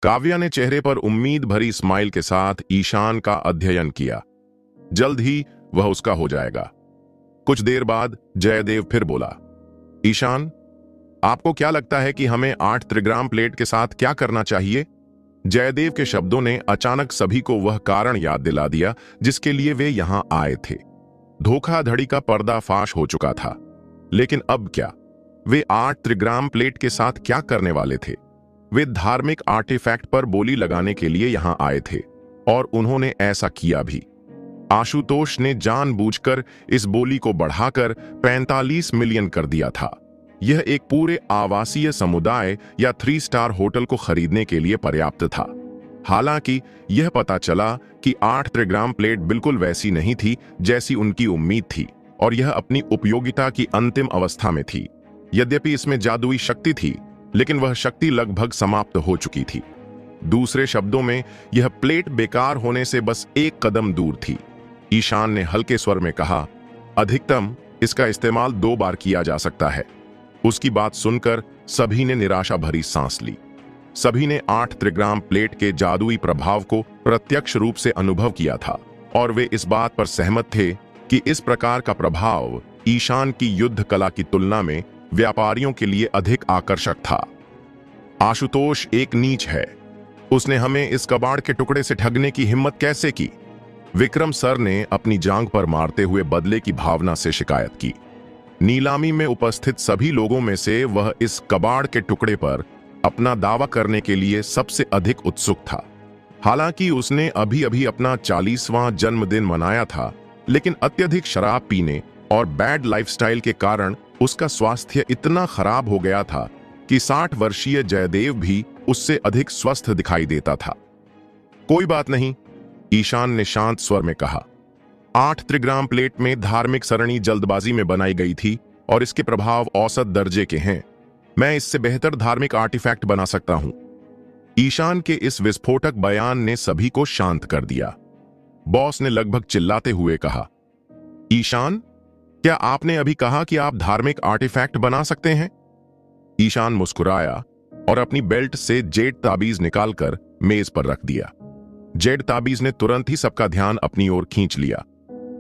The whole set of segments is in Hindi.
काव्या ने चेहरे पर उम्मीद भरी स्माइल के साथ ईशान का अध्ययन किया। जल्द ही वह उसका हो जाएगा। कुछ देर बाद जयदेव फिर बोला, ईशान, आपको क्या लगता है कि हमें 8 त्रिग्राम प्लेट के साथ क्या करना चाहिए? जयदेव के शब्दों ने अचानक सभी को वह कारण याद दिला दिया जिसके लिए वे यहां आए थे। धोखाधड़ी का पर्दाफाश हो चुका था, लेकिन अब क्या? वे 8 त्रिग्राम प्लेट के साथ क्या करने वाले थे? वे धार्मिक आर्टिफैक्ट पर बोली लगाने के लिए यहां आए थे और उन्होंने ऐसा किया भी। आशुतोष ने जानबूझकर इस बोली को बढ़ाकर 45 मिलियन कर दिया था। यह एक पूरे आवासीय समुदाय या 3 स्टार होटल को खरीदने के लिए पर्याप्त था। हालांकि यह पता चला कि 8 त्रिग्राम प्लेट बिल्कुल वैसी नहीं थी जैसी उनकी उम्मीद थी और यह अपनी उपयोगिता की अंतिम अवस्था में थी। यद्यपि इसमें जादुई शक्ति थी, लेकिन वह शक्ति लगभग समाप्त हो चुकी थी। दूसरे शब्दों में, यह प्लेट बेकार होने से बस एक कदम दूर थी। ईशान ने हल्के स्वर में कहा, अधिकतम इसका इस्तेमाल 2 बार किया जा सकता है। उसकी बात सुनकर सभी ने निराशा भरी सांस ली। सभी ने 8 त्रिग्राम प्लेट के जादुई प्रभाव को प्रत्यक्ष रूप से अनुभव किया था और वे इस बात पर सहमत थे कि इस प्रकार का प्रभाव ईशान की युद्ध कला की तुलना में व्यापारियों के लिए अधिक आकर्षक था। आशुतोष एक नीच है। उसने हमें इस कबाड़ के टुकड़े से ठगने की हिम्मत कैसे की? विक्रम सर ने अपनी जांघ पर मारते हुए बदले की भावना से शिकायत की। नीलामी में उपस्थित सभी लोगों में से वह इस कबाड़ के टुकड़े पर अपना दावा करने के लिए सबसे अधिक उत्सुक था। हालांकि उसने अभी अभी अपना 40वां जन्मदिन मनाया था, लेकिन अत्यधिक शराब पीने और बैड लाइफस्टाइल के कारण उसका स्वास्थ्य इतना खराब हो गया था कि 60 वर्षीय जयदेव भी उससे अधिक स्वस्थ दिखाई देता था। कोई बात नहीं, ईशान ने शांत स्वर में कहा। 8 त्रिग्राम प्लेट में धार्मिक सरणी जल्दबाजी में बनाई गई थी और इसके प्रभाव औसत दर्जे के हैं। मैं इससे बेहतर धार्मिक आर्टिफैक्ट बना सकता हूं। ईशान के इस विस्फोटक बयान ने सभी को शांत कर दिया। बॉस ने लगभग चिल्लाते हुए कहा, ईशान, क्या आपने अभी कहा कि आप धार्मिक आर्टिफैक्ट बना सकते हैं? ईशान मुस्कुराया और अपनी बेल्ट से जेड ताबीज निकालकर मेज पर रख दिया। जेड ताबीज ने तुरंत ही सबका ध्यान अपनी ओर खींच लिया।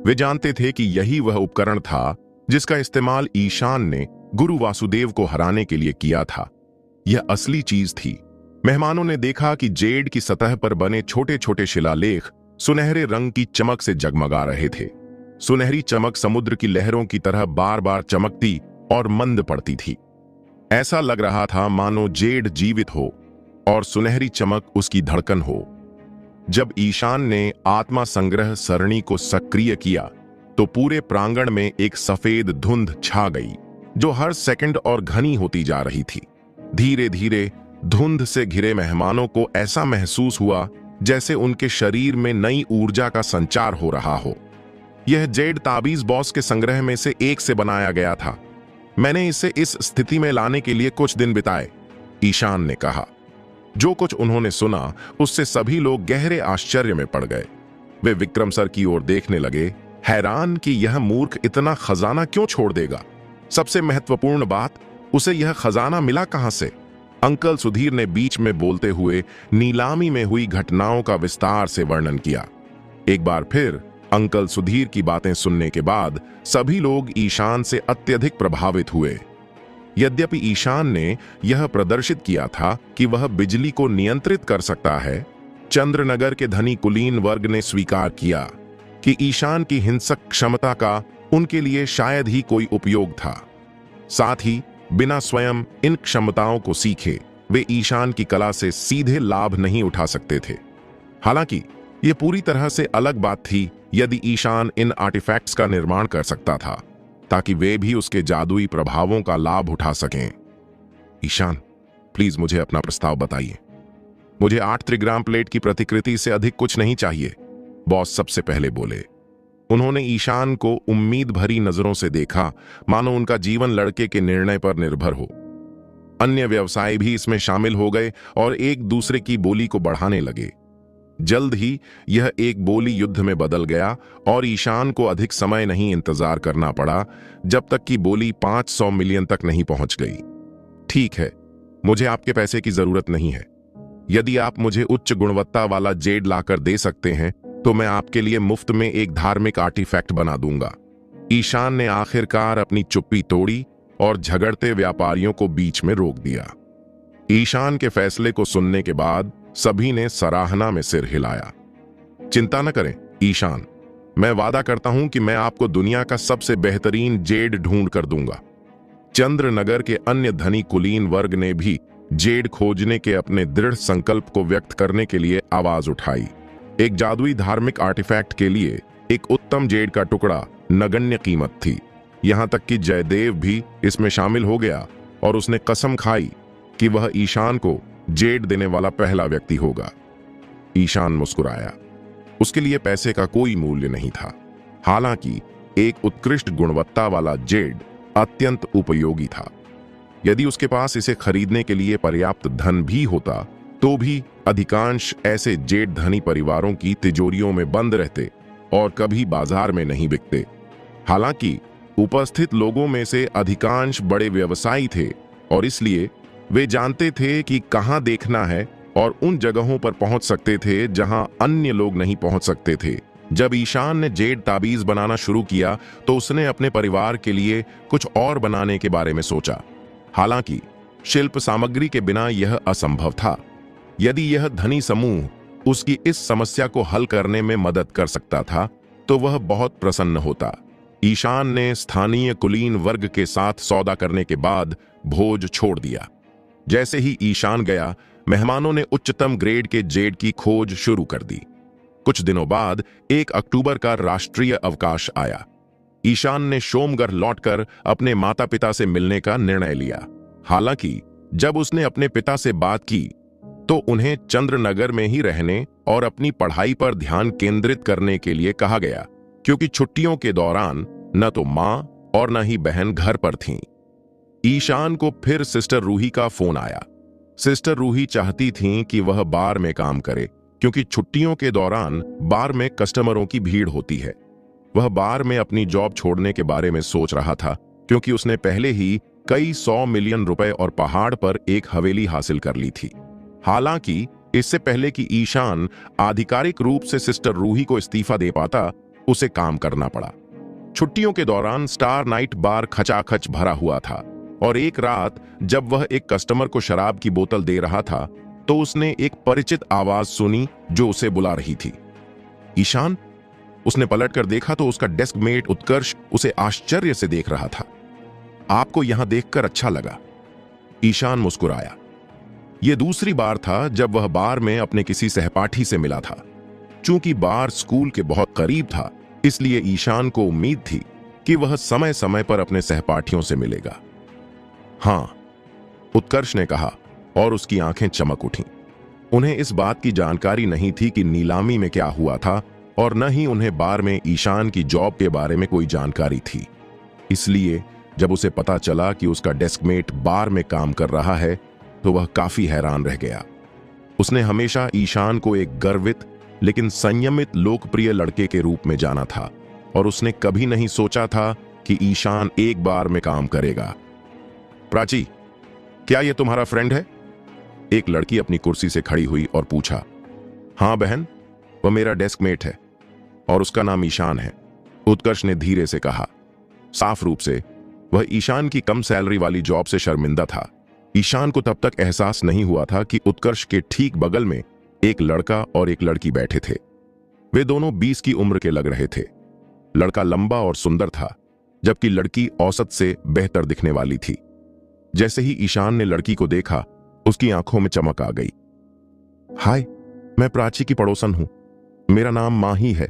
वे जानते थे कि यही वह उपकरण था जिसका इस्तेमाल ईशान ने गुरु वासुदेव को हराने के लिए किया था। यह असली चीज थी। मेहमानों ने देखा कि जेड की सतह पर बने छोटे छोटे शिलालेख सुनहरे रंग की चमक से जगमगा रहे थे। सुनहरी चमक समुद्र की लहरों की तरह बार बार चमकती और मंद पड़ती थी। ऐसा लग रहा था मानो जेड जीवित हो और सुनहरी चमक उसकी धड़कन हो। जब ईशान ने आत्मा संग्रह सरणी को सक्रिय किया तो पूरे प्रांगण में एक सफेद धुंध छा गई जो हर सेकंड और घनी होती जा रही थी। धीरे धीरे धुंध से घिरे मेहमानों को ऐसा महसूस हुआ जैसे उनके शरीर में नई ऊर्जा का संचार हो रहा हो। यह जेड ताबीज बॉस के संग्रह में से एक से बनाया गया था। मैंने इसे इस स्थिति में लाने के लिए कुछ दिन बिताए, ईशान ने कहा। जो कुछ उन्होंने सुना उससे सभी लोग गहरे आश्चर्य में पड़ गए। वे विक्रम सर की ओर देखने लगे, हैरान कि यह मूर्ख इतना खजाना क्यों छोड़ देगा। सबसे महत्वपूर्ण बात, उसे यह खजाना मिला कहां से? अंकल सुधीर ने बीच में बोलते हुए नीलामी में हुई घटनाओं का विस्तार से वर्णन किया। एक बार फिर अंकल सुधीर की बातें सुनने के बाद सभी लोग ईशान से अत्यधिक प्रभावित हुए। यद्यपि ईशान ने यह प्रदर्शित किया था कि वह बिजली को नियंत्रित कर सकता है, चंद्रनगर के धनी कुलीन वर्ग ने स्वीकार किया कि ईशान की हिंसक क्षमता का उनके लिए शायद ही कोई उपयोग था। साथ ही बिना स्वयं इन क्षमताओं को सीखे वे ईशान की कला से सीधे लाभ नहीं उठा सकते थे। हालांकि यह पूरी तरह से अलग बात थी यदि ईशान इन आर्टिफैक्ट्स का निर्माण कर सकता था ताकि वे भी उसके जादुई प्रभावों का लाभ उठा सकें। ईशान, प्लीज मुझे अपना प्रस्ताव बताइए। मुझे 8 त्रिग्राम प्लेट की प्रतिकृति से अधिक कुछ नहीं चाहिए, बॉस सबसे पहले बोले। उन्होंने ईशान को उम्मीद भरी नजरों से देखा, मानो उनका जीवन लड़के के निर्णय पर निर्भर हो। अन्य व्यवसाय भी इसमें शामिल हो गए और एक दूसरे की बोली को बढ़ाने लगे। जल्द ही यह एक बोली युद्ध में बदल गया और ईशान को अधिक समय नहीं इंतजार करना पड़ा जब तक कि बोली 500 मिलियन तक नहीं पहुंच गई। ठीक है, मुझे आपके पैसे की जरूरत नहीं है, यदि आप मुझे उच्च गुणवत्ता वाला जेड लाकर दे सकते हैं तो मैं आपके लिए मुफ्त में एक धार्मिक आर्टिफैक्ट बना दूंगा। ईशान ने आखिरकार अपनी चुप्पी तोड़ी और झगड़ते व्यापारियों को बीच में रोक दिया। ईशान के फैसले को सुनने के बाद सभी ने सराहना में सिर हिलाया। चिंता न करें ईशान, मैं वादा करता हूं कि मैं आपको दुनिया का सबसे बेहतरीन जेड ढूंढ कर दूंगा। चंद्रनगर के अन्य धनी कुलीन वर्ग ने भी जेड खोजने के अपने दृढ़ संकल्प को व्यक्त करने के लिए आवाज उठाई। एक जादुई धार्मिक आर्टिफैक्ट के लिए एक उत्तम जेड का टुकड़ा नगण्य कीमत थी। यहां तक कि जयदेव भी इसमें शामिल हो गया और उसने कसम खाई कि वह ईशान को जेड देने वाला पहला व्यक्ति होगा। ईशान मुस्कुराया। उसके लिए पैसे का कोई मूल्य नहीं था। हालांकि एक उत्कृष्ट गुणवत्ता वाला जेड अत्यंत उपयोगी था। यदि उसके पास इसे खरीदने के लिए पर्याप्त धन भी होता तो भी अधिकांश ऐसे जेड धनी परिवारों की तिजोरियों में बंद रहते और कभी बाजार में नहीं बिकते। हालांकि उपस्थित लोगों में से अधिकांश बड़े व्यवसायी थे और इसलिए वे जानते थे कि कहां देखना है और उन जगहों पर पहुंच सकते थे जहां अन्य लोग नहीं पहुंच सकते थे। जब ईशान ने जेड ताबीज बनाना शुरू किया तो उसने अपने परिवार के लिए कुछ और बनाने के बारे में सोचा। हालांकि शिल्प सामग्री के बिना यह असंभव था। यदि यह धनी समूह उसकी इस समस्या को हल करने में मदद कर सकता था तो वह बहुत प्रसन्न होता। ईशान ने स्थानीय कुलीन वर्ग के साथ सौदा करने के बाद भोज छोड़ दिया। जैसे ही ईशान गया, मेहमानों ने उच्चतम ग्रेड के जेड की खोज शुरू कर दी। कुछ दिनों बाद 1 अक्टूबर का राष्ट्रीय अवकाश आया। ईशान ने सोमगढ़ लौटकर अपने माता पिता से मिलने का निर्णय लिया। हालांकि जब उसने अपने पिता से बात की तो उन्हें चंद्रनगर में ही रहने और अपनी पढ़ाई पर ध्यान केंद्रित करने के लिए कहा गया, क्योंकि छुट्टियों के दौरान न तो मां और न ही बहन घर पर थीं। ईशान को फिर सिस्टर रूही का फोन आया। सिस्टर रूही चाहती थीं कि वह बार में काम करे, क्योंकि छुट्टियों के दौरान बार में कस्टमरों की भीड़ होती है। वह बार में अपनी जॉब छोड़ने के बारे में सोच रहा था, क्योंकि उसने पहले ही कई 100 मिलियन रुपए और पहाड़ पर एक हवेली हासिल कर ली थी। हालांकि इससे पहले कि ईशान आधिकारिक रूप से सिस्टर रूही को इस्तीफा दे पाता, उसे काम करना पड़ा। छुट्टियों के दौरान स्टार नाइट बार खचाखच भरा हुआ था और एक रात जब वह एक कस्टमर को शराब की बोतल दे रहा था तो उसने एक परिचित आवाज सुनी जो उसे बुला रही थी। ईशान, उसने पलटकर देखा तो उसका डेस्क मेट उत्कर्ष उसे आश्चर्य से देख रहा था। आपको यहां देखकर अच्छा लगा। ईशान मुस्कुराया। यह दूसरी बार था जब वह बार में अपने किसी सहपाठी से मिला था। चूंकि बार स्कूल के बहुत करीब था, इसलिए ईशान को उम्मीद थी कि वह समय समय पर अपने सहपाठियों से मिलेगा। हां, उत्कर्ष ने कहा और उसकी आंखें चमक उठीं। उन्हें इस बात की जानकारी नहीं थी कि नीलामी में क्या हुआ था और न ही उन्हें बार में ईशान की जॉब के बारे में कोई जानकारी थी। इसलिए जब उसे पता चला कि उसका डेस्कमेट बार में काम कर रहा है तो वह काफी हैरान रह गया। उसने हमेशा ईशान को एक गर्वित लेकिन संयमित लोकप्रिय लड़के के रूप में जाना था और उसने कभी नहीं सोचा था कि ईशान एक बार में काम करेगा। प्राची, क्या यह तुम्हारा फ्रेंड है? एक लड़की अपनी कुर्सी से खड़ी हुई और पूछा। हां बहन, वह मेरा डेस्कमेट है और उसका नाम ईशान है, उत्कर्ष ने धीरे से कहा। साफ रूप से वह ईशान की कम सैलरी वाली जॉब से शर्मिंदा था। ईशान को तब तक एहसास नहीं हुआ था कि उत्कर्ष के ठीक बगल में एक लड़का और एक लड़की बैठे थे। वे दोनों 20 की उम्र के लग रहे थे। लड़का लंबा और सुंदर था, जबकि लड़की औसत से बेहतर दिखने वाली थी। जैसे ही ईशान ने लड़की को देखा, उसकी आंखों में चमक आ गई। हाय, मैं प्राची की पड़ोसन हूं। मेरा नाम माही है।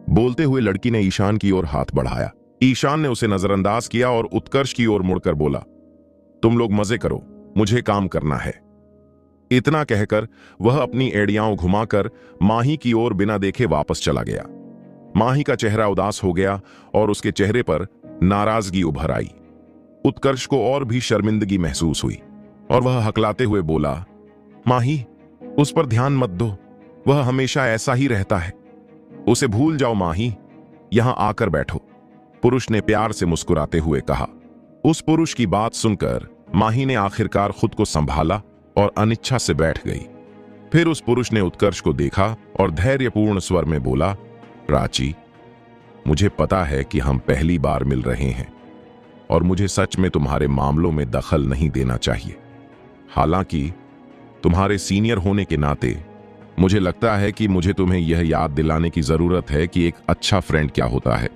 बोलते हुए लड़की ने ईशान की ओर हाथ बढ़ाया। ईशान ने उसे नजरअंदाज किया और उत्कर्ष की ओर मुड़कर बोला, तुम लोग मजे करो, मुझे काम करना है। इतना कहकर वह अपनी एड़ियां घुमाकर माही की ओर बिना देखे वापस चला गया। माही का चेहरा उदास हो गया और उसके चेहरे पर नाराजगी उभर आई। उत्कर्ष को और भी शर्मिंदगी महसूस हुई और वह हकलाते हुए बोला, माही, उस पर ध्यान मत दो, वह हमेशा ऐसा ही रहता है। उसे भूल जाओ माही, यहां आकर बैठो, पुरुष ने प्यार से मुस्कुराते हुए कहा। उस पुरुष की बात सुनकर माही ने आखिरकार खुद को संभाला और अनिच्छा से बैठ गई। फिर उस पुरुष ने उत्कर्ष को देखा और धैर्यपूर्ण स्वर में बोला, प्राची, मुझे पता है कि हम पहली बार मिल रहे हैं और मुझे सच में तुम्हारे मामलों में दखल नहीं देना चाहिए। हालांकि तुम्हारे सीनियर होने के नाते मुझे लगता है कि मुझे तुम्हें यह याद दिलाने की जरूरत है कि एक अच्छा फ्रेंड क्या होता है।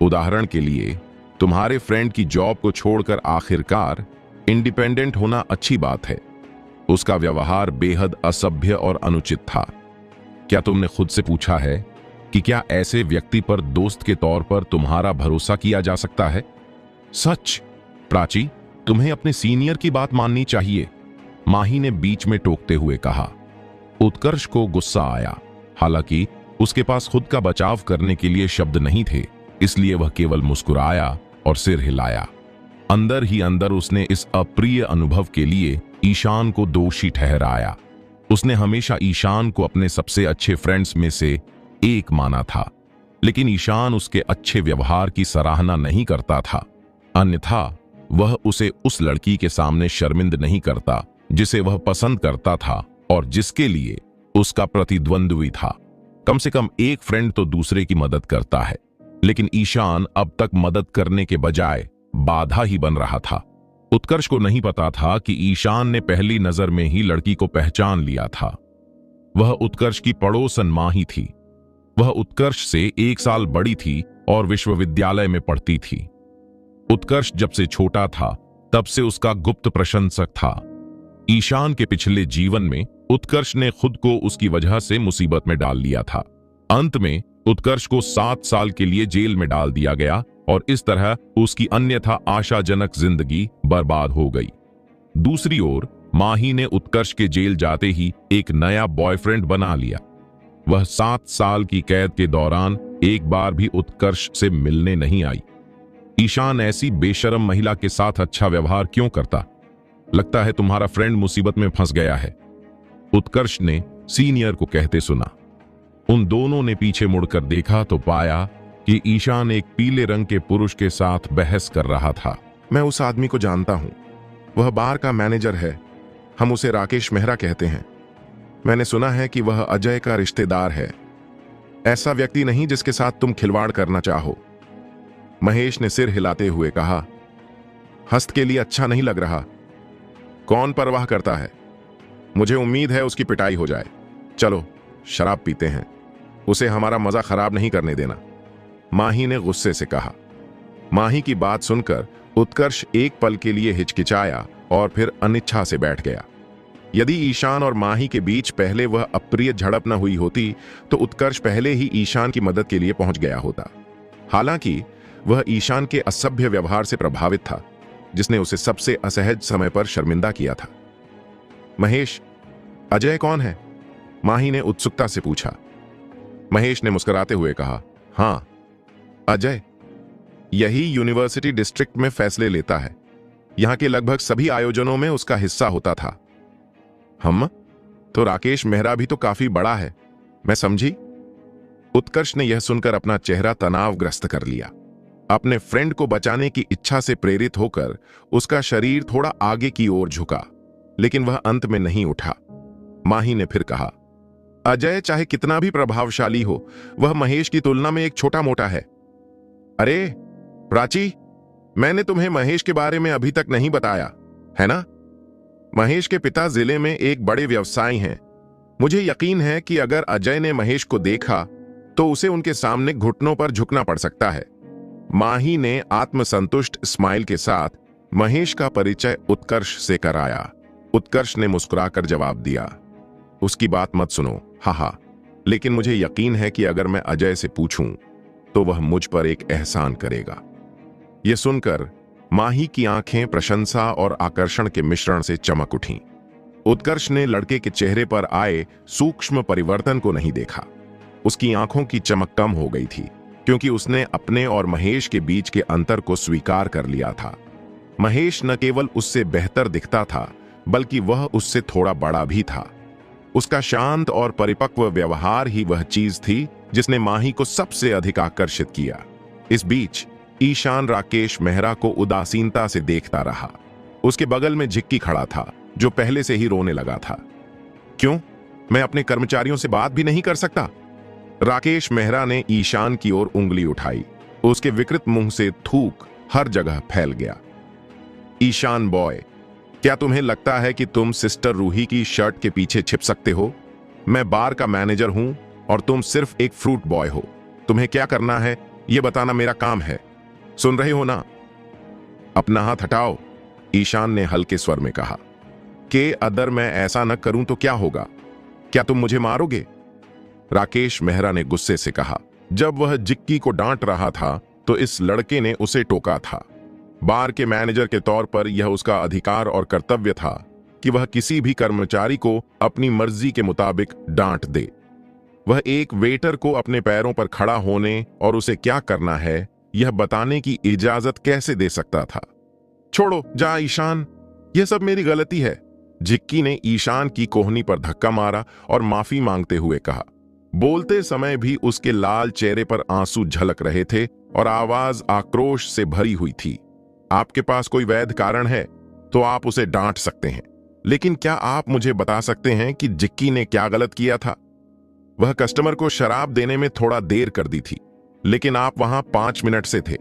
उदाहरण के लिए, तुम्हारे फ्रेंड की जॉब को छोड़कर आखिरकार इंडिपेंडेंट होना अच्छी बात है। उसका व्यवहार बेहद असभ्य और अनुचित था। क्या तुमने खुद से पूछा है कि क्या ऐसे व्यक्ति पर दोस्त के तौर पर तुम्हारा भरोसा किया जा सकता है? सच प्राची, तुम्हें अपने सीनियर की बात माननी चाहिए, माही ने बीच में टोकते हुए कहा। उत्कर्ष को गुस्सा आया। हालांकि उसके पास खुद का बचाव करने के लिए शब्द नहीं थे, इसलिए वह केवल मुस्कुराया और सिर हिलाया। अंदर ही अंदर उसने इस अप्रिय अनुभव के लिए ईशान को दोषी ठहराया। उसने हमेशा ईशान को अपने सबसे अच्छे फ्रेंड्स में से एक माना था, लेकिन ईशान उसके अच्छे व्यवहार की सराहना नहीं करता था। अन्यथा वह उसे उस लड़की के सामने शर्मिंद नहीं करता जिसे वह पसंद करता था और जिसके लिए उसका प्रतिद्वंद्वी था। कम से कम एक फ्रेंड तो दूसरे की मदद करता है, लेकिन ईशान अब तक मदद करने के बजाय बाधा ही बन रहा था। उत्कर्ष को नहीं पता था कि ईशान ने पहली नजर में ही लड़की को पहचान लिया था। वह उत्कर्ष की पड़ोसन माही थी। वह उत्कर्ष से 1 साल बड़ी थी और विश्वविद्यालय में पढ़ती थी। उत्कर्ष जब से छोटा था तब से उसका गुप्त प्रशंसक था। ईशान के पिछले जीवन में उत्कर्ष ने खुद को उसकी वजह से मुसीबत में डाल लिया था। अंत में उत्कर्ष को 7 साल के लिए जेल में डाल दिया गया और इस तरह उसकी अन्यथा आशाजनक जिंदगी बर्बाद हो गई। दूसरी ओर माही ने उत्कर्ष के जेल जाते ही एक नया बॉयफ्रेंड बना लिया। वह 7 साल की कैद के दौरान एक बार भी उत्कर्ष से मिलने नहीं आई। ईशान ऐसी बेशरम महिला के साथ अच्छा व्यवहार क्यों करता? लगता है तुम्हारा फ्रेंड मुसीबत में फंस गया है, उत्कर्ष ने सीनियर को कहते सुना। उन दोनों ने पीछे मुड़कर देखा तो पाया कि ईशान एक पीले रंग के पुरुष के साथ बहस कर रहा था। मैं उस आदमी को जानता हूं, वह बार का मैनेजर है। हम उसे राकेश मेहरा कहते हैं। मैंने सुना है कि वह अजय का रिश्तेदार है। ऐसा व्यक्ति नहीं जिसके साथ तुम खिलवाड़ करना चाहो। महेश ने सिर हिलाते हुए कहा, हस्त के लिए अच्छा नहीं लग रहा। कौन परवाह करता है? मुझे उम्मीद है उसकी पिटाई हो जाए। चलो शराब पीते हैं, उसे हमारा मजा खराब नहीं करने देना, माही ने गुस्से से कहा। माही की बात सुनकर उत्कर्ष एक पल के लिए हिचकिचाया और फिर अनिच्छा से बैठ गया। यदि ईशान और माही के बीच पहले वह अप्रिय झड़प न हुई होती तो उत्कर्ष पहले ही ईशान की मदद के लिए पहुंच गया होता। हालांकि वह ईशान के असभ्य व्यवहार से प्रभावित था, जिसने उसे सबसे असहज समय पर शर्मिंदा किया था। महेश, अजय कौन है? माही ने उत्सुकता से पूछा। महेश ने मुस्कुराते हुए कहा, हां, अजय। यही यूनिवर्सिटी डिस्ट्रिक्ट में फैसले लेता है। यहां के लगभग सभी आयोजनों में उसका हिस्सा होता था। हम तो राकेश मेहरा भी तो काफी बड़ा है, मैं समझी। उत्कर्ष ने यह सुनकर अपना चेहरा तनावग्रस्त कर लिया। अपने फ्रेंड को बचाने की इच्छा से प्रेरित होकर उसका शरीर थोड़ा आगे की ओर झुका, लेकिन वह अंत में नहीं उठा। माही ने फिर कहा, अजय चाहे कितना भी प्रभावशाली हो, वह महेश की तुलना में एक छोटा मोटा है। अरे प्राची, मैंने तुम्हें महेश के बारे में अभी तक नहीं बताया, है ना? महेश के पिता जिले में एक बड़े व्यवसायी हैं। मुझे यकीन है कि अगर अजय ने महेश को देखा तो उसे उनके सामने घुटनों पर झुकना पड़ सकता है। माही ने आत्मसंतुष्ट स्माइल के साथ महेश का परिचय उत्कर्ष से कराया। उत्कर्ष ने मुस्कुराकर जवाब दिया, उसकी बात मत सुनो, हा, लेकिन मुझे यकीन है कि अगर मैं अजय से पूछूं तो वह मुझ पर एक एहसान करेगा। यह सुनकर माही की आंखें प्रशंसा और आकर्षण के मिश्रण से चमक उठीं। उत्कर्ष ने लड़के के चेहरे पर आए सूक्ष्म परिवर्तन को नहीं देखा। उसकी आंखों की चमक कम हो गई थी, क्योंकि उसने अपने और महेश के बीच के अंतर को स्वीकार कर लिया था। महेश न केवल उससे बेहतर दिखता था, बल्कि वह उससे थोड़ा बड़ा भी था। उसका शांत और परिपक्व व्यवहार ही वह चीज थी जिसने माही को सबसे अधिक आकर्षित किया। इस बीच ईशान राकेश मेहरा को उदासीनता से देखता रहा। उसके बगल में झिक्की खड़ा था, जो पहले से ही रोने लगा था। क्यों? मैं अपने कर्मचारियों से बात भी नहीं कर सकता। राकेश मेहरा ने ईशान की ओर उंगली उठाई। उसके विकृत मुंह से थूक हर जगह फैल गया। ईशान बॉय, क्या तुम्हें लगता है कि तुम सिस्टर रूही की शर्ट के पीछे छिप सकते हो? मैं बार का मैनेजर हूं और तुम सिर्फ एक फ्रूट बॉय हो। तुम्हें क्या करना है यह बताना मेरा काम है। सुन रहे हो ना? अपना हाथ हटाओ, ईशान ने हल्के स्वर में कहा। कि अगर मैं ऐसा न करूं तो क्या होगा? क्या तुम मुझे मारोगे? राकेश मेहरा ने गुस्से से कहा। जब वह जिक्की को डांट रहा था तो इस लड़के ने उसे टोका था। बार के मैनेजर के तौर पर यह उसका अधिकार और कर्तव्य था कि वह किसी भी कर्मचारी को अपनी मर्जी के मुताबिक डांट दे। वह एक वेटर को अपने पैरों पर खड़ा होने और उसे क्या करना है यह बताने की इजाजत कैसे दे सकता था? छोड़ो, जा ईशान, यह सब मेरी गलती है। जिक्की ने ईशान की कोहनी पर धक्का मारा और माफी मांगते हुए कहा। बोलते समय भी उसके लाल चेहरे पर आंसू झलक रहे थे और आवाज आक्रोश से भरी हुई थी। आपके पास कोई वैध कारण है तो आप उसे डांट सकते हैं, लेकिन क्या आप मुझे बता सकते हैं कि जिक्की ने क्या गलत किया था? वह कस्टमर को शराब देने में थोड़ा देर कर दी थी, लेकिन आप वहां 5 मिनट से थे।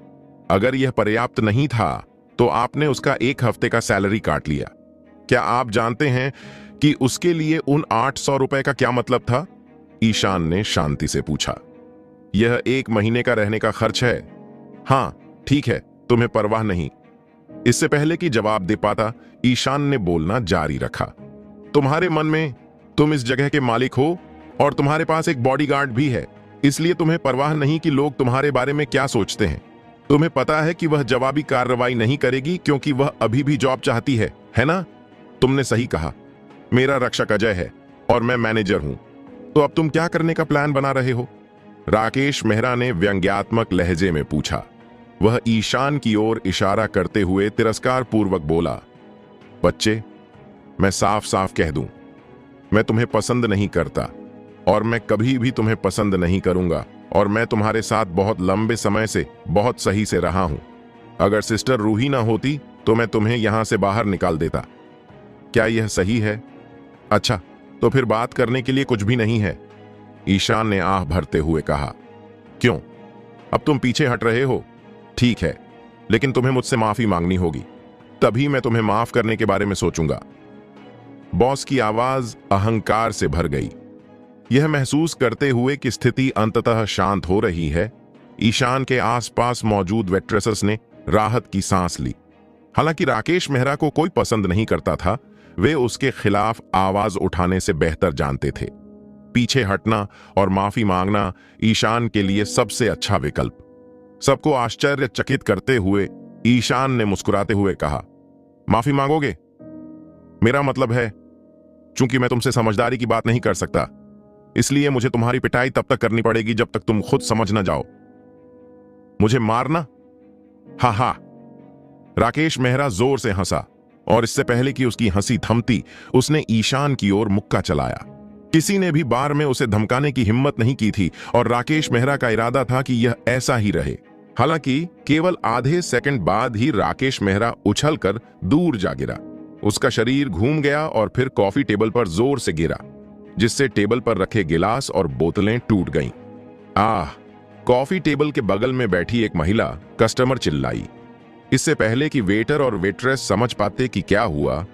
अगर यह पर्याप्त नहीं था तो आपने उसका 1 हफ्ते का सैलरी काट लिया। क्या आप जानते हैं कि उसके लिए उन 800 रुपए का क्या मतलब था? ईशान ने शांति से पूछा। यह 1 महीने का रहने का खर्च है। हां, ठीक है, तुम्हें परवाह नहीं। इससे पहले कि जवाब दे पाता, ईशान ने बोलना जारी रखा। तुम्हारे मन में तुम इस जगह के मालिक हो और तुम्हारे पास एक बॉडीगार्ड भी है, इसलिए तुम्हें परवाह नहीं कि लोग तुम्हारे बारे में क्या सोचते हैं। तुम्हें पता है कि वह जवाबी कार्रवाई नहीं करेगी क्योंकि वह अभी भी जॉब चाहती है ना? तुमने सही कहा। मेरा रक्षक अजय है और मैं मैनेजर हूं। तो अब तुम क्या करने का प्लान बना रहे हो? राकेश मेहरा ने व्यंग्यात्मक लहजे में पूछा। वह ईशान की ओर इशारा करते हुए तिरस्कार पूर्वक बोला। बच्चे, मैं साफ साफ कह दूं, मैं तुम्हें पसंद नहीं करता और मैं कभी भी तुम्हें पसंद नहीं करूंगा, और मैं तुम्हारे साथ बहुत लंबे समय से बहुत सही से रहा हूं। अगर सिस्टर रूही ना होती तो मैं तुम्हें यहां से बाहर निकाल देता। क्या यह सही है? अच्छा, तो फिर बात करने के लिए कुछ भी नहीं है, ईशान ने आह भरते हुए कहा। क्यों? अब तुम पीछे हट रहे हो? ठीक है, लेकिन तुम्हें मुझसे माफी मांगनी होगी, तभी मैं तुम्हें माफ करने के बारे में सोचूंगा। बॉस की आवाज अहंकार से भर गई। यह महसूस करते हुए कि स्थिति अंततः शांत हो रही है, ईशान के आसपास मौजूद वेट्रेसेस ने राहत की सांस ली। हालांकि राकेश मेहरा को कोई पसंद नहीं करता था, वे उसके खिलाफ आवाज उठाने से बेहतर जानते थे। पीछे हटना और माफी मांगना ईशान के लिए सबसे अच्छा विकल्प। सबको आश्चर्यचकित करते हुए ईशान ने मुस्कुराते हुए कहा, माफी मांगोगे? मेरा मतलब है, चूंकि मैं तुमसे समझदारी की बात नहीं कर सकता, इसलिए मुझे तुम्हारी पिटाई तब तक करनी पड़ेगी जब तक तुम खुद समझ न जाओ। मुझे मारना? हा हा। राकेश मेहरा जोर से हंसा और इससे पहले कि उसकी हंसी थमती, उसने ईशान की ओर मुक्का चलाया। किसी ने भी बार में उसे धमकाने की हिम्मत नहीं की थी और राकेश मेहरा का इरादा था कि यह ऐसा ही रहे। हालांकि केवल आधे सेकंड बाद ही राकेश मेहरा उछलकर दूर जा गिरा। उसका शरीर घूम गया और फिर कॉफी टेबल पर जोर से गिरा, जिससे टेबल पर रखे गिलास और बोतलें टूट गईं। आह! कॉफी टेबल के बगल में बैठी एक महिला कस्टमर चिल्लाई। इससे पहले कि वेटर और वेट्रेस समझ पाते कि क्या हुआ,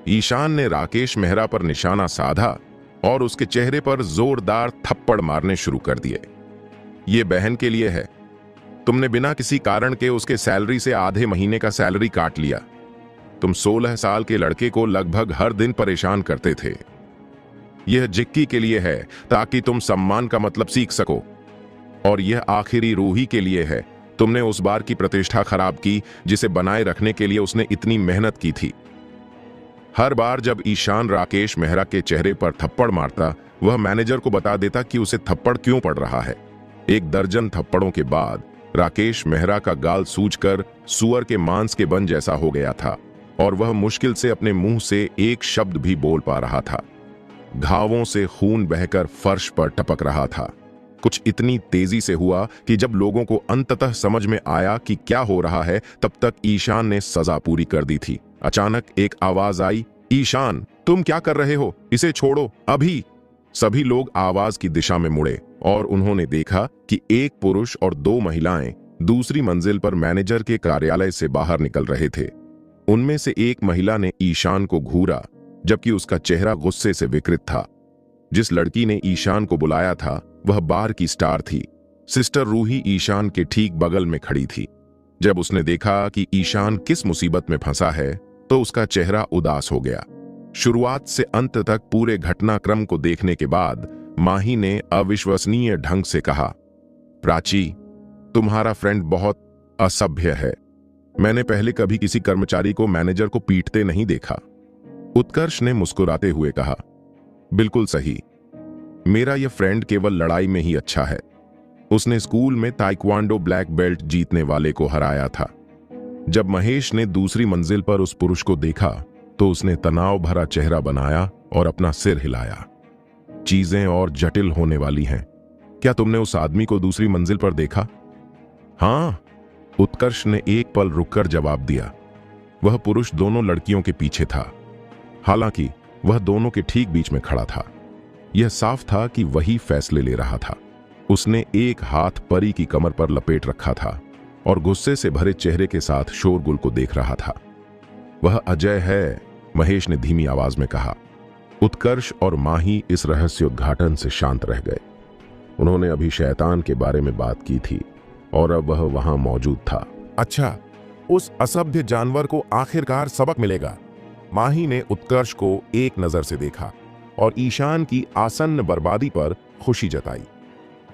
ईशान ने राकेश मेहरा पर निशाना साधा और उसके चेहरे पर जोरदार थप्पड़ मारने शुरू कर दिए। ये बहन के लिए है। तुमने बिना किसी कारण के उसके सैलरी से आधे महीने का सैलरी काट लिया। तुम 16 साल के लड़के को लगभग हर दिन परेशान करते थे। यह जिक्की के लिए है ताकि तुम सम्मान का मतलब सीख सको, और यह आखिरी रूही के लिए है। तुमने उस बार की प्रतिष्ठा खराब की जिसे बनाए रखने के लिए उसने इतनी मेहनत की थी। हर बार जब ईशान राकेश मेहरा के चेहरे पर थप्पड़ मारता, वह मैनेजर को बता देता कि उसे थप्पड़ क्यों पड़ रहा है। 1 दर्जन थप्पड़ों के बाद राकेश मेहरा का गाल सूजकर सुअर के मांस के बन जैसा हो गया था और वह मुश्किल से अपने मुंह से एक शब्द भी बोल पा रहा था। घावों से खून बहकर फर्श पर टपक रहा था। कुछ इतनी तेजी से हुआ कि जब लोगों को अंततः समझ में आया कि क्या हो रहा है, तब तक ईशान ने सजा पूरी कर दी थी। अचानक एक आवाज आई, ईशान, तुम क्या कर रहे हो? इसे छोड़ो अभी। सभी लोग आवाज की दिशा में मुड़े और उन्होंने देखा कि एक पुरुष और 2 महिलाएं दूसरी मंजिल पर मैनेजर के कार्यालय से बाहर निकल रहे थे। उनमें से एक महिला ने ईशान को घूरा, जबकि उसका चेहरा गुस्से से विकृत था। जिस लड़की ने ईशान को बुलाया था वह बार की स्टार थी। सिस्टर रूही ईशान के ठीक बगल में खड़ी थी। जब उसने देखा कि ईशान किस मुसीबत में फंसा है तो उसका चेहरा उदास हो गया। शुरुआत से अंत तक पूरे घटनाक्रम को देखने के बाद माही ने अविश्वसनीय ढंग से कहा, प्राची, तुम्हारा फ्रेंड बहुत असभ्य है। मैंने पहले कभी किसी कर्मचारी को मैनेजर को पीटते नहीं देखा। उत्कर्ष ने मुस्कुराते हुए कहा, बिल्कुल सही। मेरा यह फ्रेंड केवल लड़ाई में ही अच्छा है। उसने स्कूल में ताइक्वांडो ब्लैक बेल्ट जीतने वाले को हराया था। जब महेश ने दूसरी मंजिल पर उस पुरुष को देखा तो उसने तनाव भरा चेहरा बनाया और अपना सिर हिलाया। चीजें और जटिल होने वाली हैं। क्या तुमने उस आदमी को दूसरी मंजिल पर देखा? हां, उत्कर्ष ने एक पल रुककर जवाब दिया। वह पुरुष दोनों लड़कियों के पीछे था। हालांकि वह दोनों के ठीक बीच में खड़ा था। यह साफ था कि वही फैसले ले रहा था। उसने एक हाथ परी की कमर पर लपेट रखा था और गुस्से से भरे चेहरे के साथ शोरगुल को देख रहा था। वह अजय है, महेश ने धीमी आवाज में कहा। उत्कर्ष और माही इस रहस्योद्घाटन से शांत रह गए। उन्होंने अभी शैतान के बारे में बात की थी और अब वह वहां मौजूद था। अच्छा, उस असभ्य जानवर को आखिरकार सबक मिलेगा। माही ने उत्कर्ष को एक नजर से देखा और ईशान की आसन्न बर्बादी पर खुशी जताई।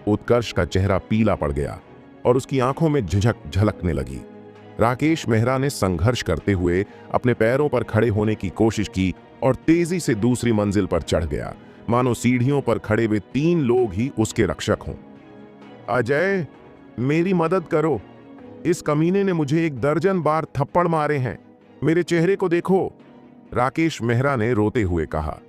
उत्कर्ष का चेहरा पीला पड़ गया और उसकी आंखों में झिझक झलकने लगी। राकेश मेहरा ने संघर्ष करते हुए अपने पैरों पर खड़े होने की कोशिश की और तेजी से दूसरी मंजिल पर चढ़ गया, मानो सीढ़ियों पर खड़े हुए 3 लोग ही उसके रक्षक हों। अजय, मेरी मदद करो। इस कमीने ने मुझे 1 दर्जन बार थप्पड़ मारे हैं। मेरे चेहरे को देखो, राकेश मेहरा ने रोते हुए कहा।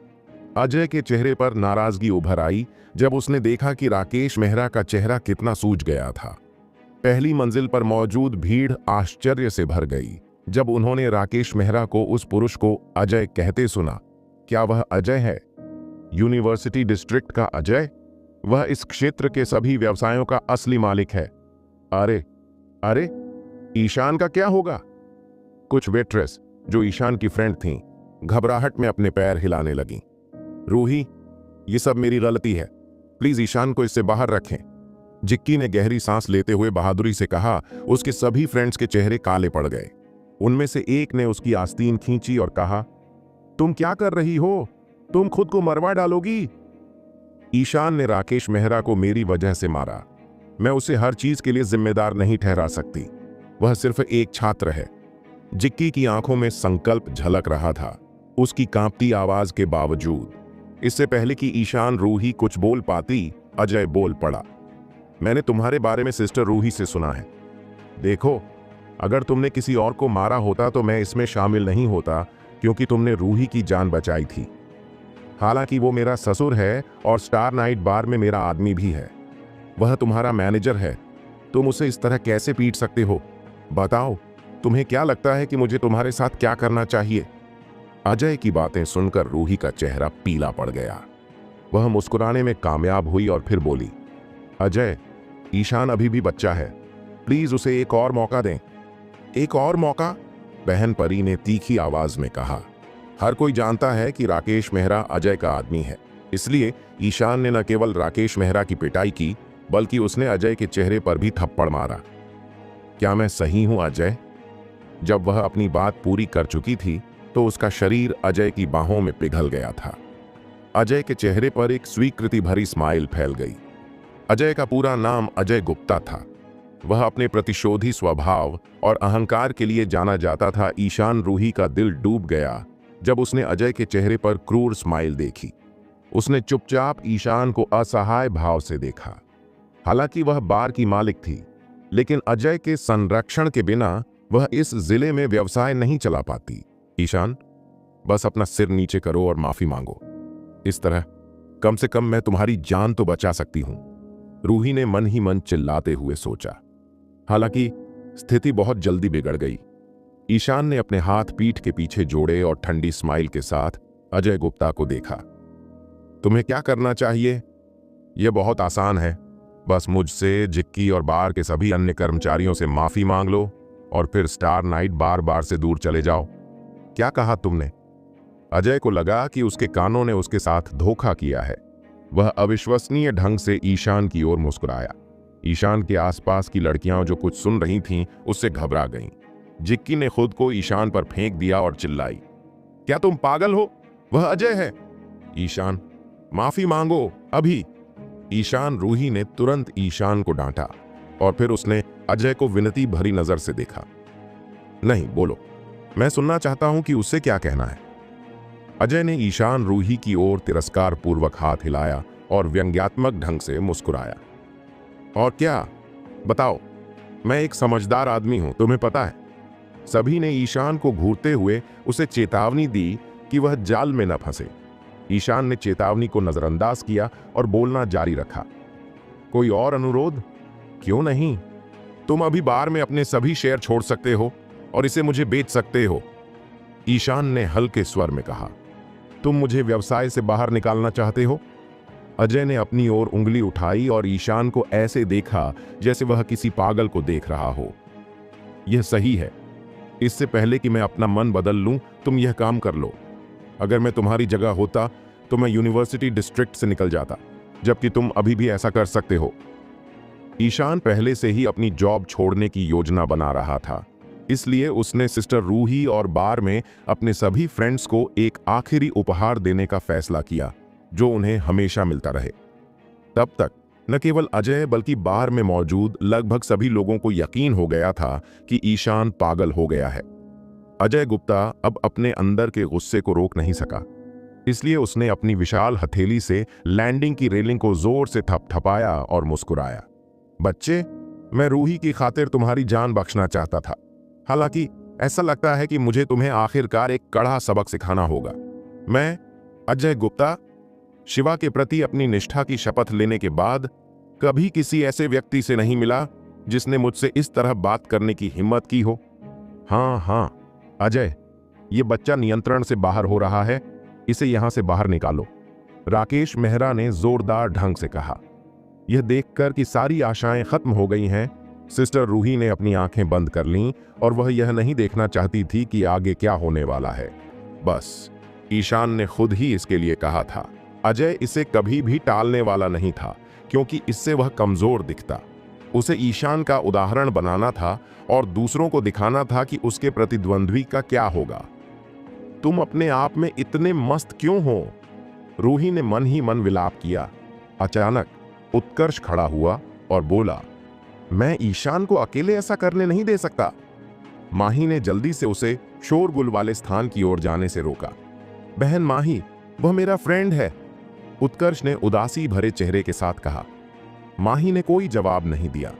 अजय के चेहरे पर नाराजगी उभर आई जब उसने देखा कि राकेश मेहरा का चेहरा कितना सूज गया था। पहली मंजिल पर मौजूद भीड़ आश्चर्य से भर गई जब उन्होंने राकेश मेहरा को उस पुरुष को अजय कहते सुना। क्या वह अजय है? यूनिवर्सिटी डिस्ट्रिक्ट का अजय? वह इस क्षेत्र के सभी व्यवसायों का असली मालिक है। अरे अरे, ईशान का क्या होगा? कुछ वेट्रेस जो ईशान की फ्रेंड थीं, घबराहट में अपने पैर हिलाने लगीं। रूही, ये सब मेरी गलती है। प्लीज ईशान को इससे बाहर रखें। जिक्की ने गहरी सांस लेते हुए बहादुरी से कहा। उसके सभी फ्रेंड्स के चेहरे काले पड़ गए। उनमें से एक ने उसकी आस्तीन खींची और कहा, तुम क्या कर रही हो? तुम खुद को मरवा डालोगी। ईशान ने राकेश मेहरा को मेरी वजह से मारा। मैं उसे हर चीज के लिए जिम्मेदार नहीं ठहरा सकती। वह सिर्फ एक छात्र है। जिक्की की आंखों में संकल्प झलक रहा था, उसकी कांपती आवाज के बावजूद। इससे पहले कि ईशान रूही कुछ बोल पाती, अजय बोल पड़ा। मैंने तुम्हारे बारे में सिस्टर रूही से सुना है। देखो, अगर तुमने किसी और को मारा होता तो मैं इसमें शामिल नहीं होता, क्योंकि तुमने रूही की जान बचाई थी। हालांकि वो मेरा ससुर है और स्टार नाइट बार में मेरा आदमी भी है। वह तुम्हारा मैनेजर है। तुम उसे इस तरह कैसे पीट सकते हो? बताओ, तुम्हें क्या लगता है कि मुझे तुम्हारे साथ क्या करना चाहिए? अजय की बातें सुनकर रूही का चेहरा पीला पड़ गया। वह मुस्कुराने में कामयाब हुई और फिर बोली, अजय, ईशान अभी भी बच्चा है। प्लीज उसे एक और मौका दें। एक और मौका? बहन परी ने तीखी आवाज में कहा। हर कोई जानता है कि राकेश मेहरा अजय का आदमी है। इसलिए ईशान ने न केवल राकेश मेहरा की पिटाई की, बल्कि उसने अजय के चेहरे पर भी थप्पड़ मारा। क्या मैं सही हूं अजय? जब वह अपनी बात पूरी कर चुकी थी तो उसका शरीर अजय की बाहों में पिघल गया था। अजय के चेहरे पर एक स्वीकृति भरी स्माइल फैल गई। अजय का पूरा नाम अजय गुप्ता था। वह अपने प्रतिशोधी स्वभाव और अहंकार के लिए जाना जाता था। ईशान रूही का दिल डूब गया जब उसने अजय के चेहरे पर क्रूर स्माइल देखी। उसने चुपचाप ईशान को असहाय भाव से देखा। हालांकि वह बार की मालिक थी, लेकिन अजय के संरक्षण के बिना वह इस जिले में व्यवसाय नहीं चला पाती। ईशान, बस अपना सिर नीचे करो और माफी मांगो। इस तरह कम से कम मैं तुम्हारी जान तो बचा सकती हूं, रूही ने मन ही मन चिल्लाते हुए सोचा। हालांकि स्थिति बहुत जल्दी बिगड़ गई। ईशान ने अपने हाथ पीठ के पीछे जोड़े और ठंडी स्माइल के साथ अजय गुप्ता को देखा। तुम्हें क्या करना चाहिए? यह बहुत आसान है। बस मुझसे, जिक्की और बार के सभी अन्य कर्मचारियों से माफी मांग लो और फिर स्टार नाइट बार से दूर चले जाओ। क्या कहा तुमने? अजय को लगा कि उसके कानों ने उसके साथ धोखा किया है। वह अविश्वसनीय ढंग से ईशान की ओर मुस्कुराया। ईशान के आसपास की लड़कियां जो कुछ सुन रही थीं, उससे घबरा गईं। जिक्की ने खुद को ईशान पर फेंक दिया और चिल्लाई, क्या तुम पागल हो? वह अजय है। ईशान, माफी मांगो अभी। ईशान रूही ने तुरंत ईशान को डांटा और फिर उसने अजय को विनती भरी नजर से देखा। नहीं, बोलो, मैं सुनना चाहता हूं कि उससे क्या कहना है। अजय ने ईशान रूही की ओर तिरस्कार पूर्वक हाथ हिलाया और व्यंग्यात्मक ढंग से मुस्कुराया। और क्या? बताओ, मैं एक समझदार आदमी हूं, तुम्हें पता है। सभी ने ईशान को घूरते हुए उसे चेतावनी दी कि वह जाल में न फंसे। ईशान ने चेतावनी को नजरअंदाज किया और बोलना जारी रखा, कोई और अनुरोध? क्यों नहीं, तुम अभी बार में अपने सभी शेयर छोड़ सकते हो और इसे मुझे बेच सकते हो। ईशान ने हल्के स्वर में कहा, तुम मुझे व्यवसाय से बाहर निकालना चाहते हो? अजय ने अपनी ओर उंगली उठाई और ईशान को ऐसे देखा जैसे वह किसी पागल को देख रहा हो। यह सही है। इससे पहले कि मैं अपना मन बदल लूं, तुम यह काम कर लो। अगर मैं तुम्हारी जगह होता तो मैं यूनिवर्सिटी डिस्ट्रिक्ट से निकल जाता, जबकि तुम अभी भी ऐसा कर सकते हो। ईशान पहले से ही अपनी जॉब छोड़ने की योजना बना रहा था, इसलिए उसने सिस्टर रूही और बार में अपने सभी फ्रेंड्स को एक आखिरी उपहार देने का फैसला किया जो उन्हें हमेशा मिलता रहे। तब तक न केवल अजय बल्कि बार में मौजूद लगभग सभी लोगों को यकीन हो गया था कि ईशान पागल हो गया है। अजय गुप्ता अब अपने अंदर के गुस्से को रोक नहीं सका, इसलिए उसने अपनी विशाल हथेली से लैंडिंग की रेलिंग को जोर से थपथपाया और मुस्कुराया। बच्चे, मैं रूही की खातिर तुम्हारी जान बख्शना चाहता था। हालांकि ऐसा लगता है कि मुझे तुम्हें आखिरकार एक कड़ा सबक सिखाना होगा। मैं, अजय गुप्ता, शिवा के प्रति अपनी निष्ठा की शपथ लेने के बाद कभी किसी ऐसे व्यक्ति से नहीं मिला जिसने मुझसे इस तरह बात करने की हिम्मत की हो। हाँ, अजय, ये बच्चा नियंत्रण से बाहर हो रहा है, इसे यहां से बाहर निकालो, राकेश मेहरा ने जोरदार ढंग से कहा। यह देखकर कि सारी आशाएं खत्म हो गई हैं, सिस्टर रूही ने अपनी आंखें बंद कर लीं और वह यह नहीं देखना चाहती थी कि आगे क्या होने वाला है। बस ईशान ने खुद ही इसके लिए कहा था। अजय इसे कभी भी टालने वाला नहीं था, क्योंकि इससे वह कमजोर दिखता। उसे ईशान का उदाहरण बनाना था और दूसरों को दिखाना था कि उसके प्रतिद्वंद्वी का क्या होगा। तुम अपने आप में इतने मस्त क्यों हो? रूही ने मन ही मन विलाप किया। अचानक उत्कर्ष खड़ा हुआ और बोला, मैं ईशान को अकेले ऐसा करने नहीं दे सकता। माही ने जल्दी से उसे शोरगुल वाले स्थान की ओर जाने से रोका। बहन माही, वह मेरा फ्रेंड है, उत्कर्ष ने उदासी भरे चेहरे के साथ कहा। माही ने कोई जवाब नहीं दिया।